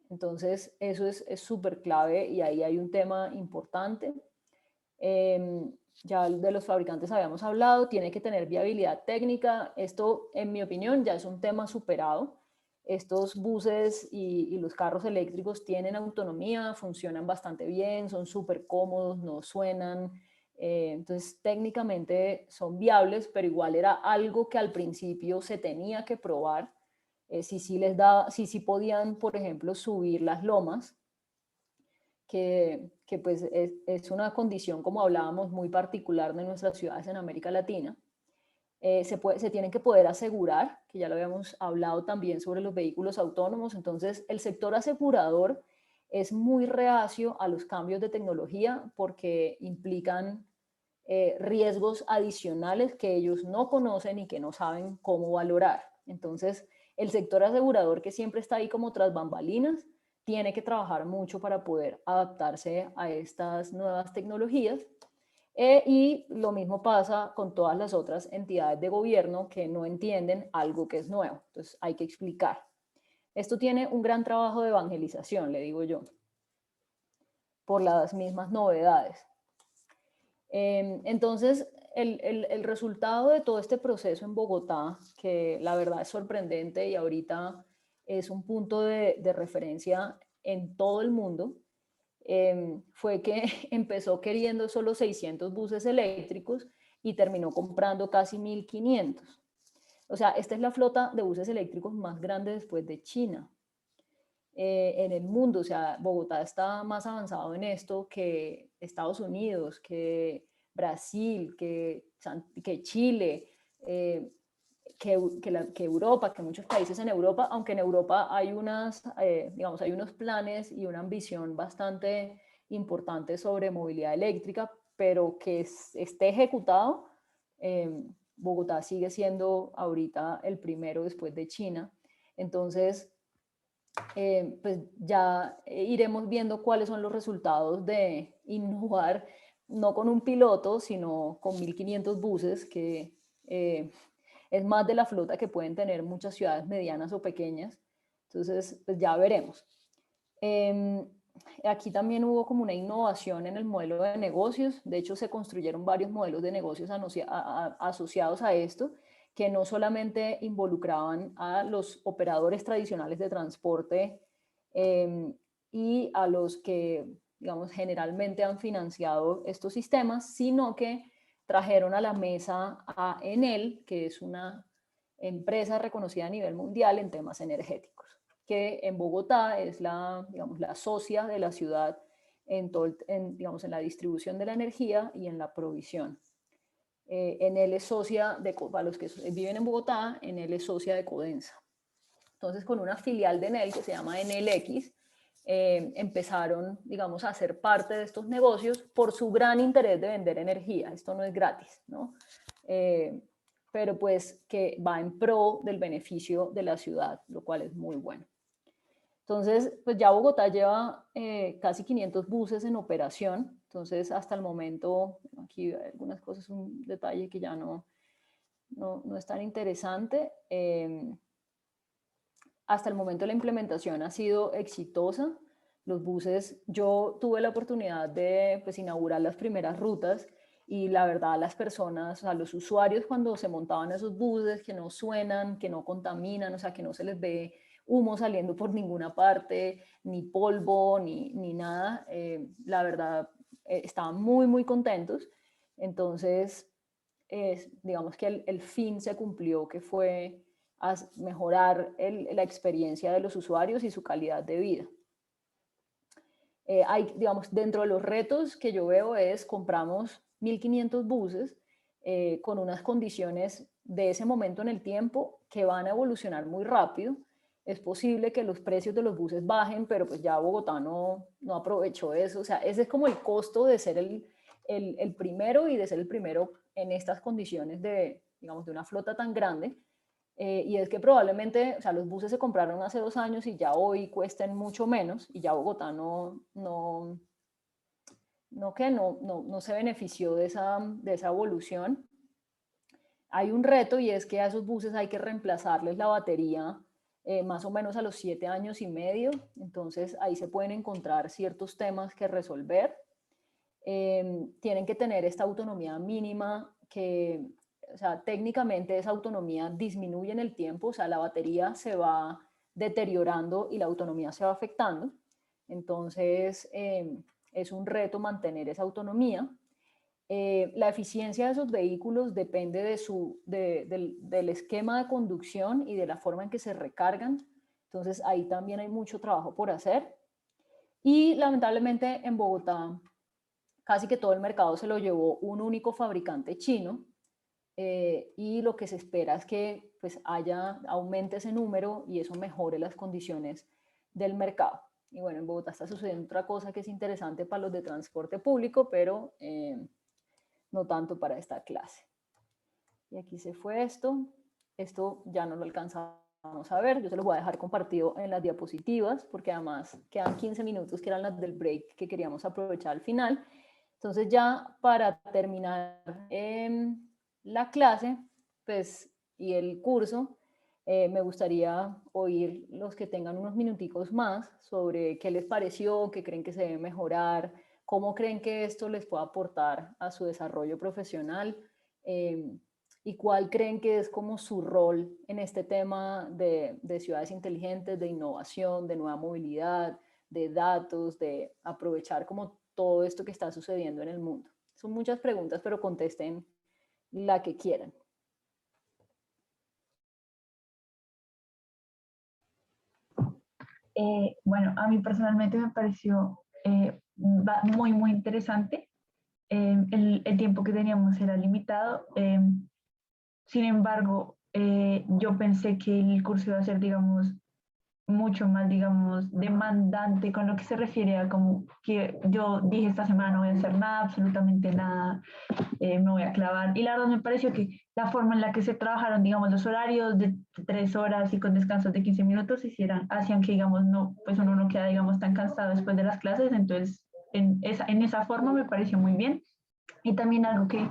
Entonces, eso es súper clave y ahí hay un tema importante. Ya de los fabricantes habíamos hablado, tiene que tener viabilidad técnica. Esto, en mi opinión, ya es un tema superado. Estos buses y los carros eléctricos tienen autonomía, funcionan bastante bien, son súper cómodos, no suenan. Entonces, técnicamente son viables, pero igual era algo que al principio se tenía que probar. Si podían, por ejemplo, subir las lomas, que pues es una condición, como hablábamos, muy particular de nuestras ciudades en América Latina. Se tienen que poder asegurar, que ya lo habíamos hablado también sobre los vehículos autónomos. Entonces, el sector asegurador es muy reacio a los cambios de tecnología porque implican riesgos adicionales que ellos no conocen y que no saben cómo valorar. Entonces, el sector asegurador, que siempre está ahí como tras bambalinas, tiene que trabajar mucho para poder adaptarse a estas nuevas tecnologías. Y lo mismo pasa con todas las otras entidades de gobierno que no entienden algo que es nuevo. Entonces hay que explicar. Esto tiene un gran trabajo de evangelización, le digo yo, por las mismas novedades. Entonces, el resultado de todo este proceso en Bogotá, que la verdad es sorprendente y ahorita es un punto de referencia en todo el mundo, fue que empezó queriendo solo 600 buses eléctricos y terminó comprando casi 1.500. O sea, esta es la flota de buses eléctricos más grande después de China en el mundo. O sea, Bogotá está más avanzado en esto que Estados Unidos, que Brasil, que Chile, que Europa, que muchos países en Europa, aunque en Europa hay digamos, hay unos planes y una ambición bastante importante sobre movilidad eléctrica, pero que esté ejecutado, Bogotá sigue siendo ahorita el primero después de China. Entonces, pues ya iremos viendo cuáles son los resultados de innovar, no con un piloto, sino con 1.500 buses, que es más de la flota que pueden tener muchas ciudades medianas o pequeñas. Entonces, pues ya veremos. Aquí también hubo como una innovación en el modelo de negocios. De hecho, se construyeron varios modelos de negocios asociados a esto, que no solamente involucraban a los operadores tradicionales de transporte y a los que, digamos, generalmente han financiado estos sistemas, sino que trajeron a la mesa a Enel, que es una empresa reconocida a nivel mundial en temas energéticos, que en Bogotá es digamos, la socia de la ciudad digamos, en la distribución de la energía y en la provisión. Enel es socia, para los que viven en Bogotá, Enel es socia de Codensa. Entonces, con una filial de Enel que se llama Enel-X, empezaron, digamos, a ser parte de estos negocios por su gran interés de vender energía. Esto no es gratis, ¿no? Pero pues que va en pro del beneficio de la ciudad, lo cual es muy bueno. Entonces, pues ya Bogotá lleva casi 500 buses en operación. Entonces, hasta el momento, aquí hay algunas cosas, un detalle que ya no es tan interesante. Hasta el momento la implementación ha sido exitosa. Los buses, yo tuve la oportunidad de pues, inaugurar las primeras rutas y la verdad las personas, o sea, los usuarios cuando se montaban esos buses que no suenan, que no contaminan, o sea, que no se les ve humo saliendo por ninguna parte, ni polvo, ni nada, la verdad estaban muy, muy contentos. Entonces, digamos que el fin se cumplió, que fue a mejorar la experiencia de los usuarios y su calidad de vida. Digamos, dentro de los retos que yo veo compramos 1.500 buses con unas condiciones de ese momento en el tiempo que van a evolucionar muy rápido. Es posible que los precios de los buses bajen, pero pues ya Bogotá no aprovechó eso. O sea, ese es como el costo de ser el primero y de ser el primero en estas condiciones digamos, de una flota tan grande. Y es que probablemente, o sea, los buses se compraron hace 2 años y ya hoy cuesten mucho menos y ya Bogotá no se benefició de esa evolución. Hay un reto y es que a esos buses hay que reemplazarles la batería más o menos a los 7 años y medio. Entonces ahí se pueden encontrar ciertos temas que resolver. Tienen que tener esta autonomía mínima que, o sea, técnicamente esa autonomía disminuye en el tiempo, o sea, la batería se va deteriorando y la autonomía se va afectando. Entonces, es un reto mantener esa autonomía. La eficiencia de esos vehículos depende del esquema de conducción y de la forma en que se recargan. Entonces, ahí también hay mucho trabajo por hacer. Y lamentablemente en Bogotá casi que todo el mercado se lo llevó un único fabricante chino, y lo que se espera es que pues, aumente ese número y eso mejore las condiciones del mercado. Y bueno, en Bogotá está sucediendo otra cosa que es interesante para los de transporte público, pero no tanto para esta clase. Y aquí se fue esto. Esto ya no lo alcanzamos a ver. Yo se los voy a dejar compartido en las diapositivas, porque además quedan 15 minutos que eran las del break que queríamos aprovechar al final. Entonces ya para terminar la clase pues, y el curso, me gustaría oír los que tengan unos minuticos más sobre qué les pareció, qué creen que se debe mejorar, ¿Cómo creen que esto les puede aportar a su desarrollo profesional? ¿Y cuál creen que es como su rol en este tema de ciudades inteligentes, de innovación, de nueva movilidad, de datos, de aprovechar como todo esto que está sucediendo en el mundo? Son muchas preguntas, pero contesten la que quieran. Bueno, a mí personalmente me pareció muy, muy interesante. El tiempo que teníamos era limitado. Sin embargo, yo pensé que el curso iba a ser, digamos, mucho más, digamos, demandante con lo que se refiere a como que yo dije esta semana no voy a hacer nada, absolutamente nada, me voy a clavar. Y la verdad me pareció que la forma en la que se trabajaron, digamos, los horarios de 3 horas y con descansos de 15 minutos hacían que, digamos, no, pues uno no queda, digamos, tan cansado después de las clases. Entonces, en esa forma me pareció muy bien. Y también algo que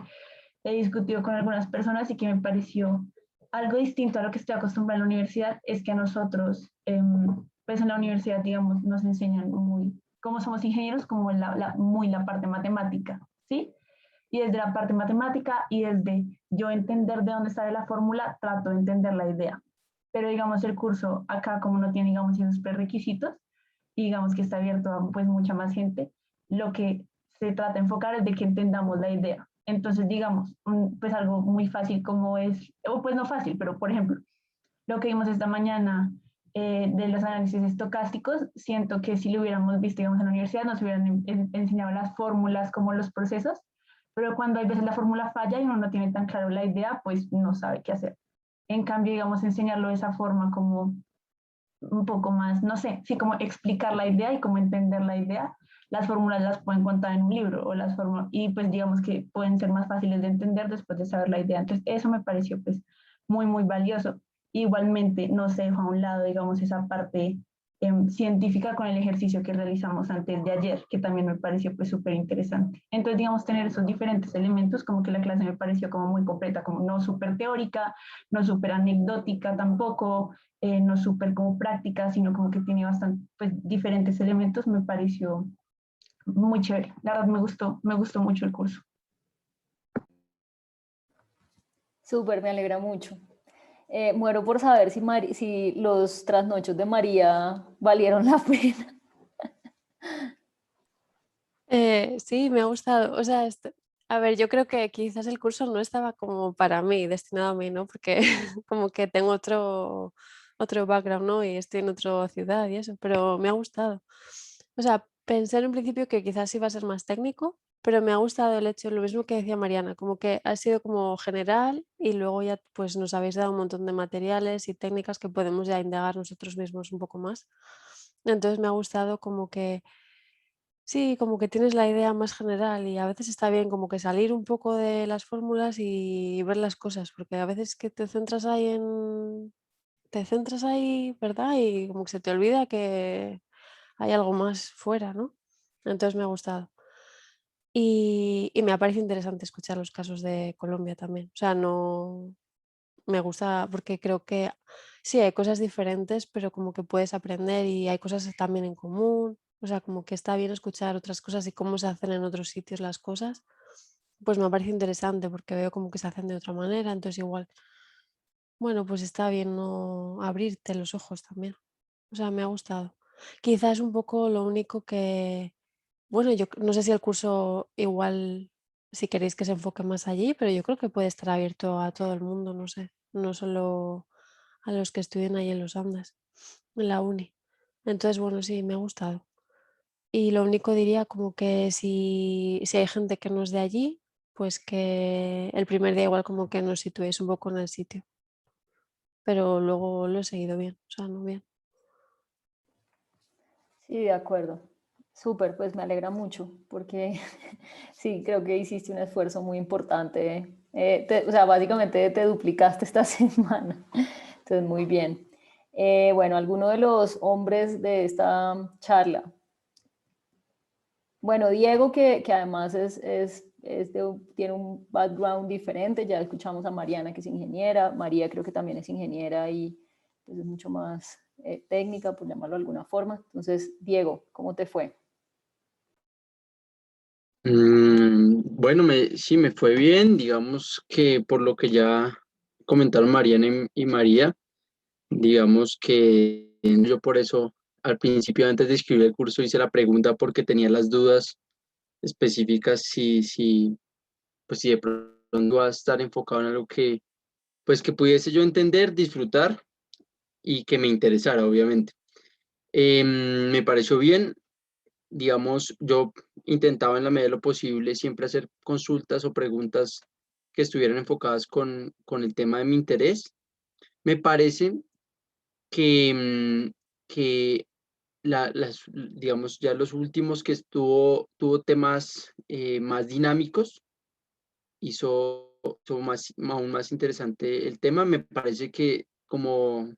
he discutido con algunas personas y que me pareció algo distinto a lo que estoy acostumbrada en la universidad es que a nosotros, pues en la universidad, digamos, nos enseñan muy, como somos ingenieros, como muy la parte matemática, ¿sí? Y desde la parte matemática y desde yo entender de dónde sale la fórmula, trato de entender la idea. Pero digamos, el curso acá, como no tiene, digamos, esos prerequisitos, y digamos que está abierto a pues mucha más gente, lo que se trata de enfocar es de que entendamos la idea. Entonces, digamos, pues algo muy fácil como es, o pues no fácil, pero por ejemplo, lo que vimos esta mañana de los análisis estocásticos, siento que si lo hubiéramos visto, digamos, en la universidad, nos hubieran enseñado las fórmulas, como los procesos, pero cuando hay veces la fórmula falla y uno no tiene tan claro la idea, pues no sabe qué hacer. En cambio, digamos, enseñarlo de esa forma como un poco más, no sé, sí, como explicar la idea y cómo entender la idea. Las fórmulas las pueden contar en un libro o las fórmulas, y pues digamos que pueden ser más fáciles de entender después de saber la idea. Entonces, eso me pareció pues muy, muy valioso. Igualmente, no se deja a un lado, digamos, esa parte científica con el ejercicio que realizamos antes de ayer, que también me pareció pues súper interesante. Entonces, digamos, tener esos diferentes elementos, como que la clase me pareció como muy completa, como no súper teórica, no súper anecdótica tampoco, no súper como práctica, sino como que tiene bastante, pues, diferentes elementos, me pareció muy chévere. La verdad me gustó mucho el curso. Súper, me alegra mucho. Muero por saber si los trasnochos de María valieron la pena. Sí, me ha gustado. O sea, a ver, yo creo que quizás el curso no estaba como para mí, destinado a mí, ¿no? Porque como que tengo otro background, ¿no? Y estoy en otra ciudad y eso, pero me ha gustado. O sea, pensé en un principio que quizás iba a ser más técnico, pero me ha gustado el hecho, lo mismo que decía Mariana, como que ha sido como general y luego ya pues nos habéis dado un montón de materiales y técnicas que podemos ya indagar nosotros mismos un poco más. Entonces me ha gustado como que sí, como que tienes la idea más general y a veces está bien como que salir un poco de las fórmulas y ver las cosas, porque a veces que te centras ahí, ¿verdad? Y como que se te olvida que hay algo más fuera, ¿no? Entonces me ha gustado. Y me ha parecido interesante escuchar los casos de Colombia también. O sea, no me gusta porque creo que sí, hay cosas diferentes, pero como que puedes aprender y hay cosas también en común. O sea, como que está bien escuchar otras cosas y cómo se hacen en otros sitios las cosas. Pues me parece interesante porque veo como que se hacen de otra manera. Entonces igual, bueno, pues está bien no abrirte los ojos también. O sea, me ha gustado. Quizás un poco lo único que, bueno, yo no sé si el curso igual, si queréis que se enfoque más allí, pero yo creo que puede estar abierto a todo el mundo, no sé, no solo a los que estudian ahí en los Andes, en la uni. Entonces, bueno, sí, me ha gustado. Y lo único diría como que si hay gente que no es de allí, pues que el primer día igual como que nos situéis un poco en el sitio. Pero luego lo he seguido bien, o sea, no bien. Sí, de acuerdo. Súper, pues me alegra mucho porque sí, creo que hiciste un esfuerzo muy importante. O sea, básicamente te duplicaste esta semana. Entonces, muy bien. Bueno, alguno de los hombres de esta charla. Bueno, Diego, que además tiene un background diferente. Ya escuchamos a Mariana, que es ingeniera. María creo que también es ingeniera y pues, es mucho más técnica, por llamarlo de alguna forma. Entonces, Diego, ¿cómo te fue? Bueno, sí, me fue bien, digamos que por lo que ya comentaron Mariana y María, digamos que yo por eso al principio antes de escribir el curso hice la pregunta porque tenía las dudas específicas pues si de pronto va a estar enfocado en algo que pues que pudiese yo entender, disfrutar y que me interesara, obviamente. Me pareció bien, digamos, yo intentaba en la medida de lo posible siempre hacer consultas o preguntas que estuvieran enfocadas con el tema de mi interés. Me parece que, que digamos, ya los últimos que tuvo temas más dinámicos, hizo aún más interesante el tema. Me parece que como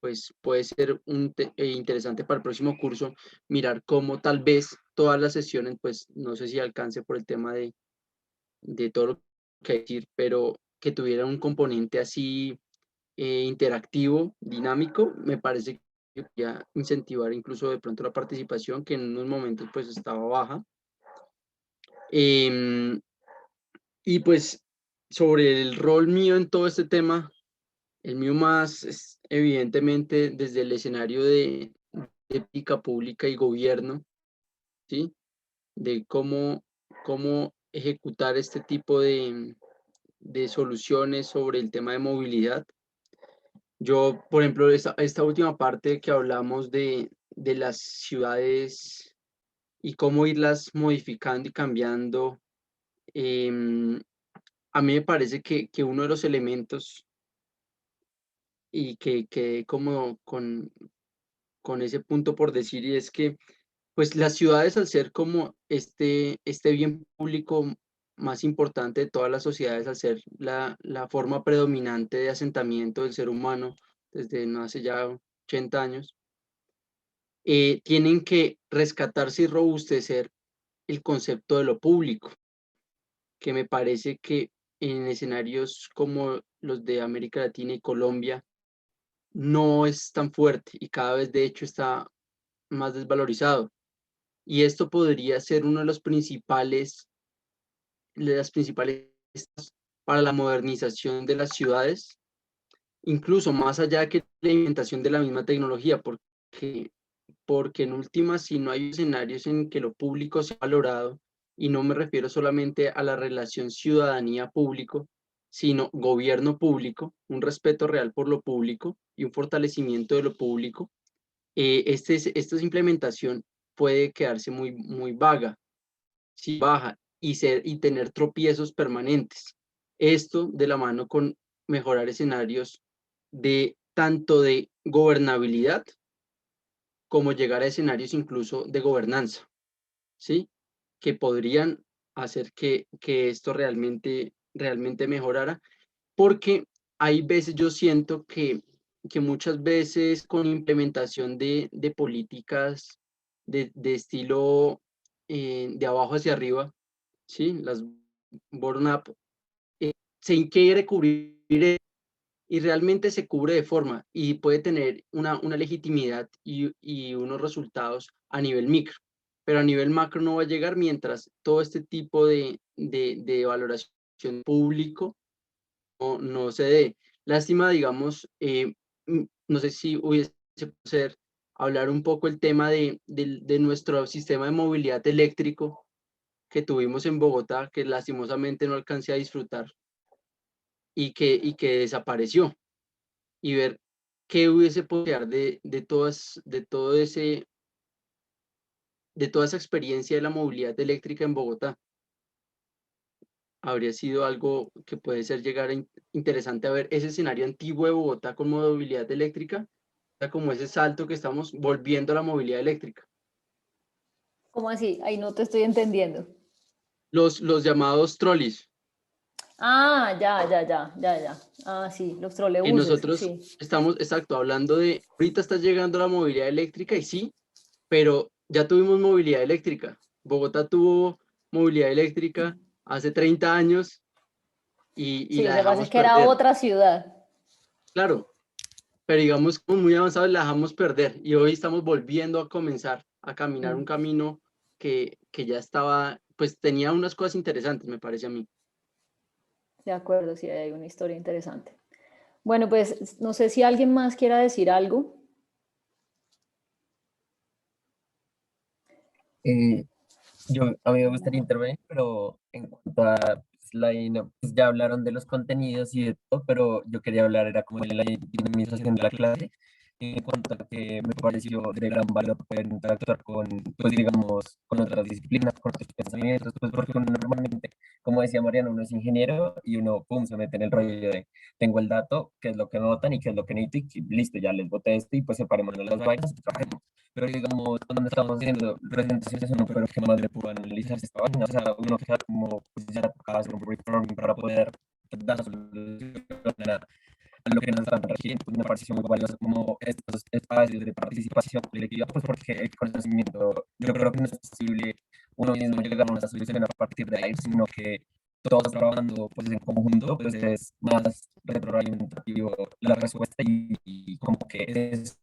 pues puede ser interesante para el próximo curso mirar cómo tal vez todas las sesiones, pues no sé si alcance por el tema de todo lo que hay que decir, pero que tuviera un componente así interactivo, dinámico, me parece que podría incentivar incluso de pronto la participación, que en unos momentos pues estaba baja. Em, y pues sobre el rol mío en todo este tema, el mío más es evidentemente desde el escenario de ética pública y gobierno, ¿sí? De cómo ejecutar este tipo de soluciones sobre el tema de movilidad. Yo, por ejemplo, esta última parte que hablamos de las ciudades y cómo irlas modificando y cambiando, em, a mí me parece que uno de los elementos y que como con ese punto por decir, y es que pues las ciudades al ser como este bien público más importante de todas las sociedades, al ser la forma predominante de asentamiento del ser humano desde no hace ya 80 años, tienen que rescatarse y robustecer el concepto de lo público, que me parece que en escenarios como los de América Latina y Colombia no es tan fuerte y cada vez de hecho está más desvalorizado. Y esto podría ser uno de las principales para la modernización de las ciudades, incluso más allá que la implementación de la misma tecnología, porque en últimas, si no hay escenarios en que lo público sea valorado, y no me refiero solamente a la relación ciudadanía-público, sino gobierno público, un respeto real por lo público y un fortalecimiento de lo público, esta implementación puede quedarse muy vaga, ¿sí? Baja y tener tropiezos permanentes. Esto de la mano con mejorar escenarios de tanto de gobernabilidad como llegar a escenarios incluso de gobernanza, ¿sí? Que podrían hacer que esto realmente mejorara, porque hay veces yo siento que muchas veces con implementación de políticas de estilo de abajo hacia arriba, ¿sí? Las bottom-up, se quiere cubrir y realmente se cubre de forma y puede tener una legitimidad y unos resultados a nivel micro, pero a nivel macro no va a llegar mientras todo este tipo de valoración público no se dé. Lástima, digamos, no sé si hubiese podido ser hablar un poco el tema de nuestro sistema de movilidad eléctrico que tuvimos en Bogotá, que lastimosamente no alcancé a disfrutar y que desapareció, y ver qué hubiese podido quedar de toda esa experiencia de la movilidad eléctrica en Bogotá. Habría sido algo que puede ser llegar interesante a ver ese escenario antiguo de Bogotá con movilidad eléctrica, como ese salto que estamos volviendo a la movilidad eléctrica. ¿Cómo así? Ahí no te estoy entendiendo. Los llamados trolleys. Ah, ya. Ah, sí, los Y trolebuses, nosotros sí. estamos, exacto, hablando ahorita está llegando la movilidad eléctrica y sí, pero ya tuvimos movilidad eléctrica. Bogotá tuvo movilidad eléctrica hace 30 años y Sí, lo la que pasa es dejamos que era perder. otra ciudad. Claro, pero digamos como muy avanzados la dejamos perder y hoy estamos volviendo a comenzar a caminar un camino que ya estaba, pues tenía unas cosas interesantes, me parece a mí. De acuerdo, sí, hay una historia interesante. Bueno, pues no sé si alguien más quiera decir algo. Eh, a mí me gustaría intervenir, pero en cuanto a pues, pues, ya hablaron de los contenidos y de todo, pero yo quería hablar, era como de la dinamización de la clase, en cuanto a que me pareció de gran valor poder interactuar con, pues digamos, con otras disciplinas, con otros pensamientos, pues porque uno normalmente, como decía Mariano, uno es ingeniero y uno, pum, se mete en el rollo de, tengo el dato, qué es lo que notan y qué es lo que necesito, y listo, ya les boté esto y pues separémonos las vainas y trabajemos. Pero digamos, cuando estamos haciendo presentaciones, uno, pero que más le pudo analizar esta vaina, o sea, uno queda como, pues ya tocaba hacer un brainstorming para poder dar solución a lo que nos están requiriendo, pues me pareció muy valioso como estos espacios de participación colectiva, pues porque el conocimiento, yo creo que no es posible uno mismo llegar a una solución a partir de ahí, sino que todos trabajando pues en conjunto, pues es más retroalimentativo la respuesta y como que es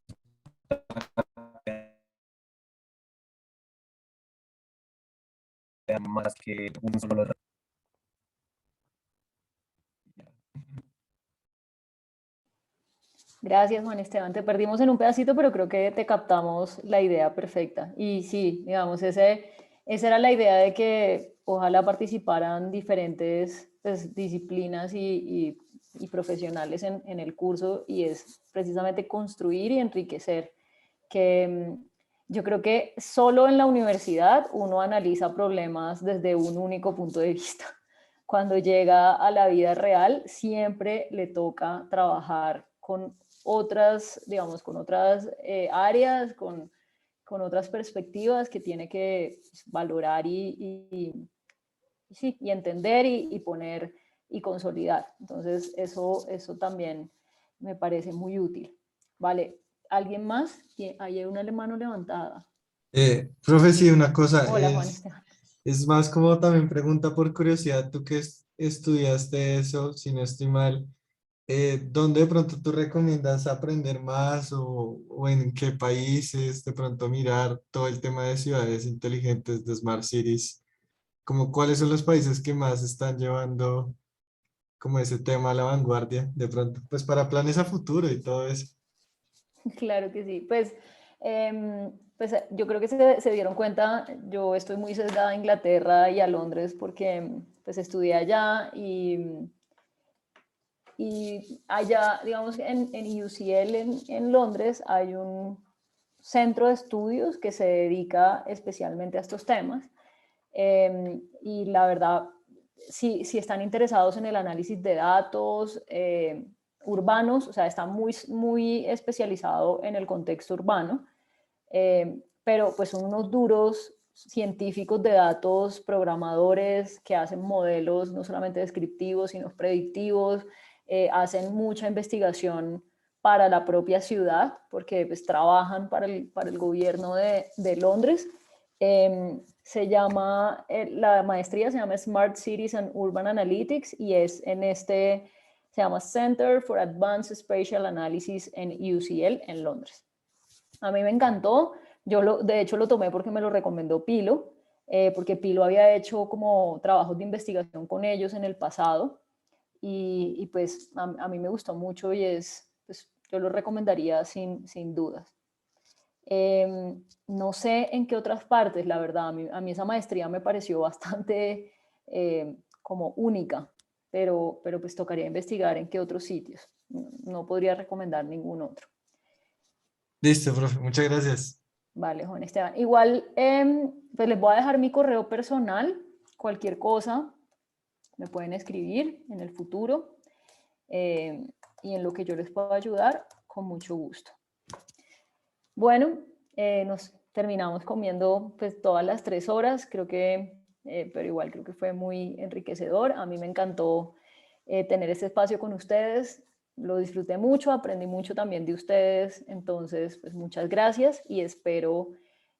más que un solo. Gracias, Juan Esteban. Te perdimos en un pedacito, pero creo que te captamos la idea perfecta. Y sí, digamos, esa era la idea de que ojalá participaran diferentes pues, disciplinas y profesionales en el curso y es precisamente construir y enriquecer. Que yo creo que solo en la universidad uno analiza problemas desde un único punto de vista. Cuando llega a la vida real, siempre le toca trabajar con otras, digamos, con otras áreas, con otras perspectivas que tiene que pues, valorar sí, y entender y poner y consolidar. Entonces, eso también me parece muy útil. Vale, ¿alguien más? Ahí hay una mano levantada. Profe, sí, una cosa Hola, Juan Esteban. es más como también pregunta por curiosidad, tú que estudiaste eso, si no estoy mal, ¿dónde de pronto tú recomiendas aprender más o en qué países de pronto mirar todo el tema de ciudades inteligentes, de smart cities? Como cuáles son los países que más están llevando como ese tema a la vanguardia de pronto, pues para planes a futuro y todo eso. Claro que sí. Pues yo creo que se dieron cuenta, yo estoy muy sesgada a Inglaterra y a Londres porque pues estudié allá y allá, digamos, en UCL en Londres hay un centro de estudios que se dedica especialmente a estos temas. Y la verdad, si están interesados en el análisis de datos urbanos, o sea, está muy especializado en el contexto urbano, pero pues son unos duros científicos de datos, programadores que hacen modelos no solamente descriptivos, sino predictivos, hacen mucha investigación para la propia ciudad, porque pues, trabajan para el gobierno de Londres. La maestría se llama Smart Cities and Urban Analytics y es se llama Center for Advanced Spatial Analysis en UCL en Londres. A mí me encantó, de hecho lo tomé porque me lo recomendó Pilo, porque Pilo había hecho como trabajos de investigación con ellos en el pasado y pues a mí me gustó mucho y pues, yo lo recomendaría sin dudas. No sé en qué otras partes, la verdad, a mí esa maestría me pareció bastante como única, pero pues tocaría investigar en qué otros sitios. No podría recomendar ningún otro. Listo, profe, muchas gracias. Vale, Juan Esteban. Igual, pues les voy a dejar mi correo personal, cualquier cosa me pueden escribir en el futuro y en lo que yo les pueda ayudar, con mucho gusto. Bueno, nos terminamos comiendo pues todas las 3 horas, creo que, pero igual creo que fue muy enriquecedor. A mí me encantó tener este espacio con ustedes, lo disfruté mucho, aprendí mucho también de ustedes, entonces pues muchas gracias y espero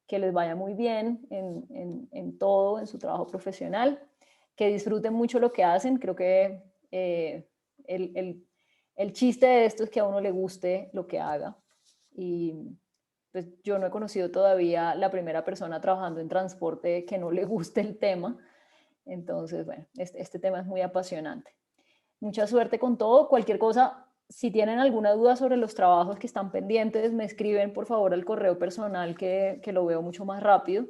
que les vaya muy bien en todo, en su trabajo profesional, que disfruten mucho lo que hacen, creo que el chiste de esto es que a uno le guste lo que haga y pues yo no he conocido todavía la primera persona trabajando en transporte que no le guste el tema. Entonces, bueno, este tema es muy apasionante. Mucha suerte con todo. Cualquier cosa, si tienen alguna duda sobre los trabajos que están pendientes, me escriben por favor al correo personal que lo veo mucho más rápido,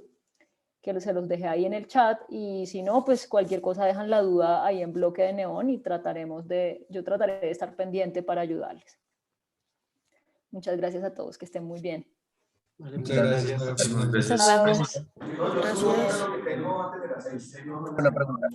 que se los dejé ahí en el chat, y si no, pues cualquier cosa dejan la duda ahí en Bloque de Neón y yo trataré de estar pendiente para ayudarles. Muchas gracias a todos, que estén muy bien. Vale, Muchas gracias. María Muchísimas Fernanda. gracias. Muchas gracias. Una pregunta.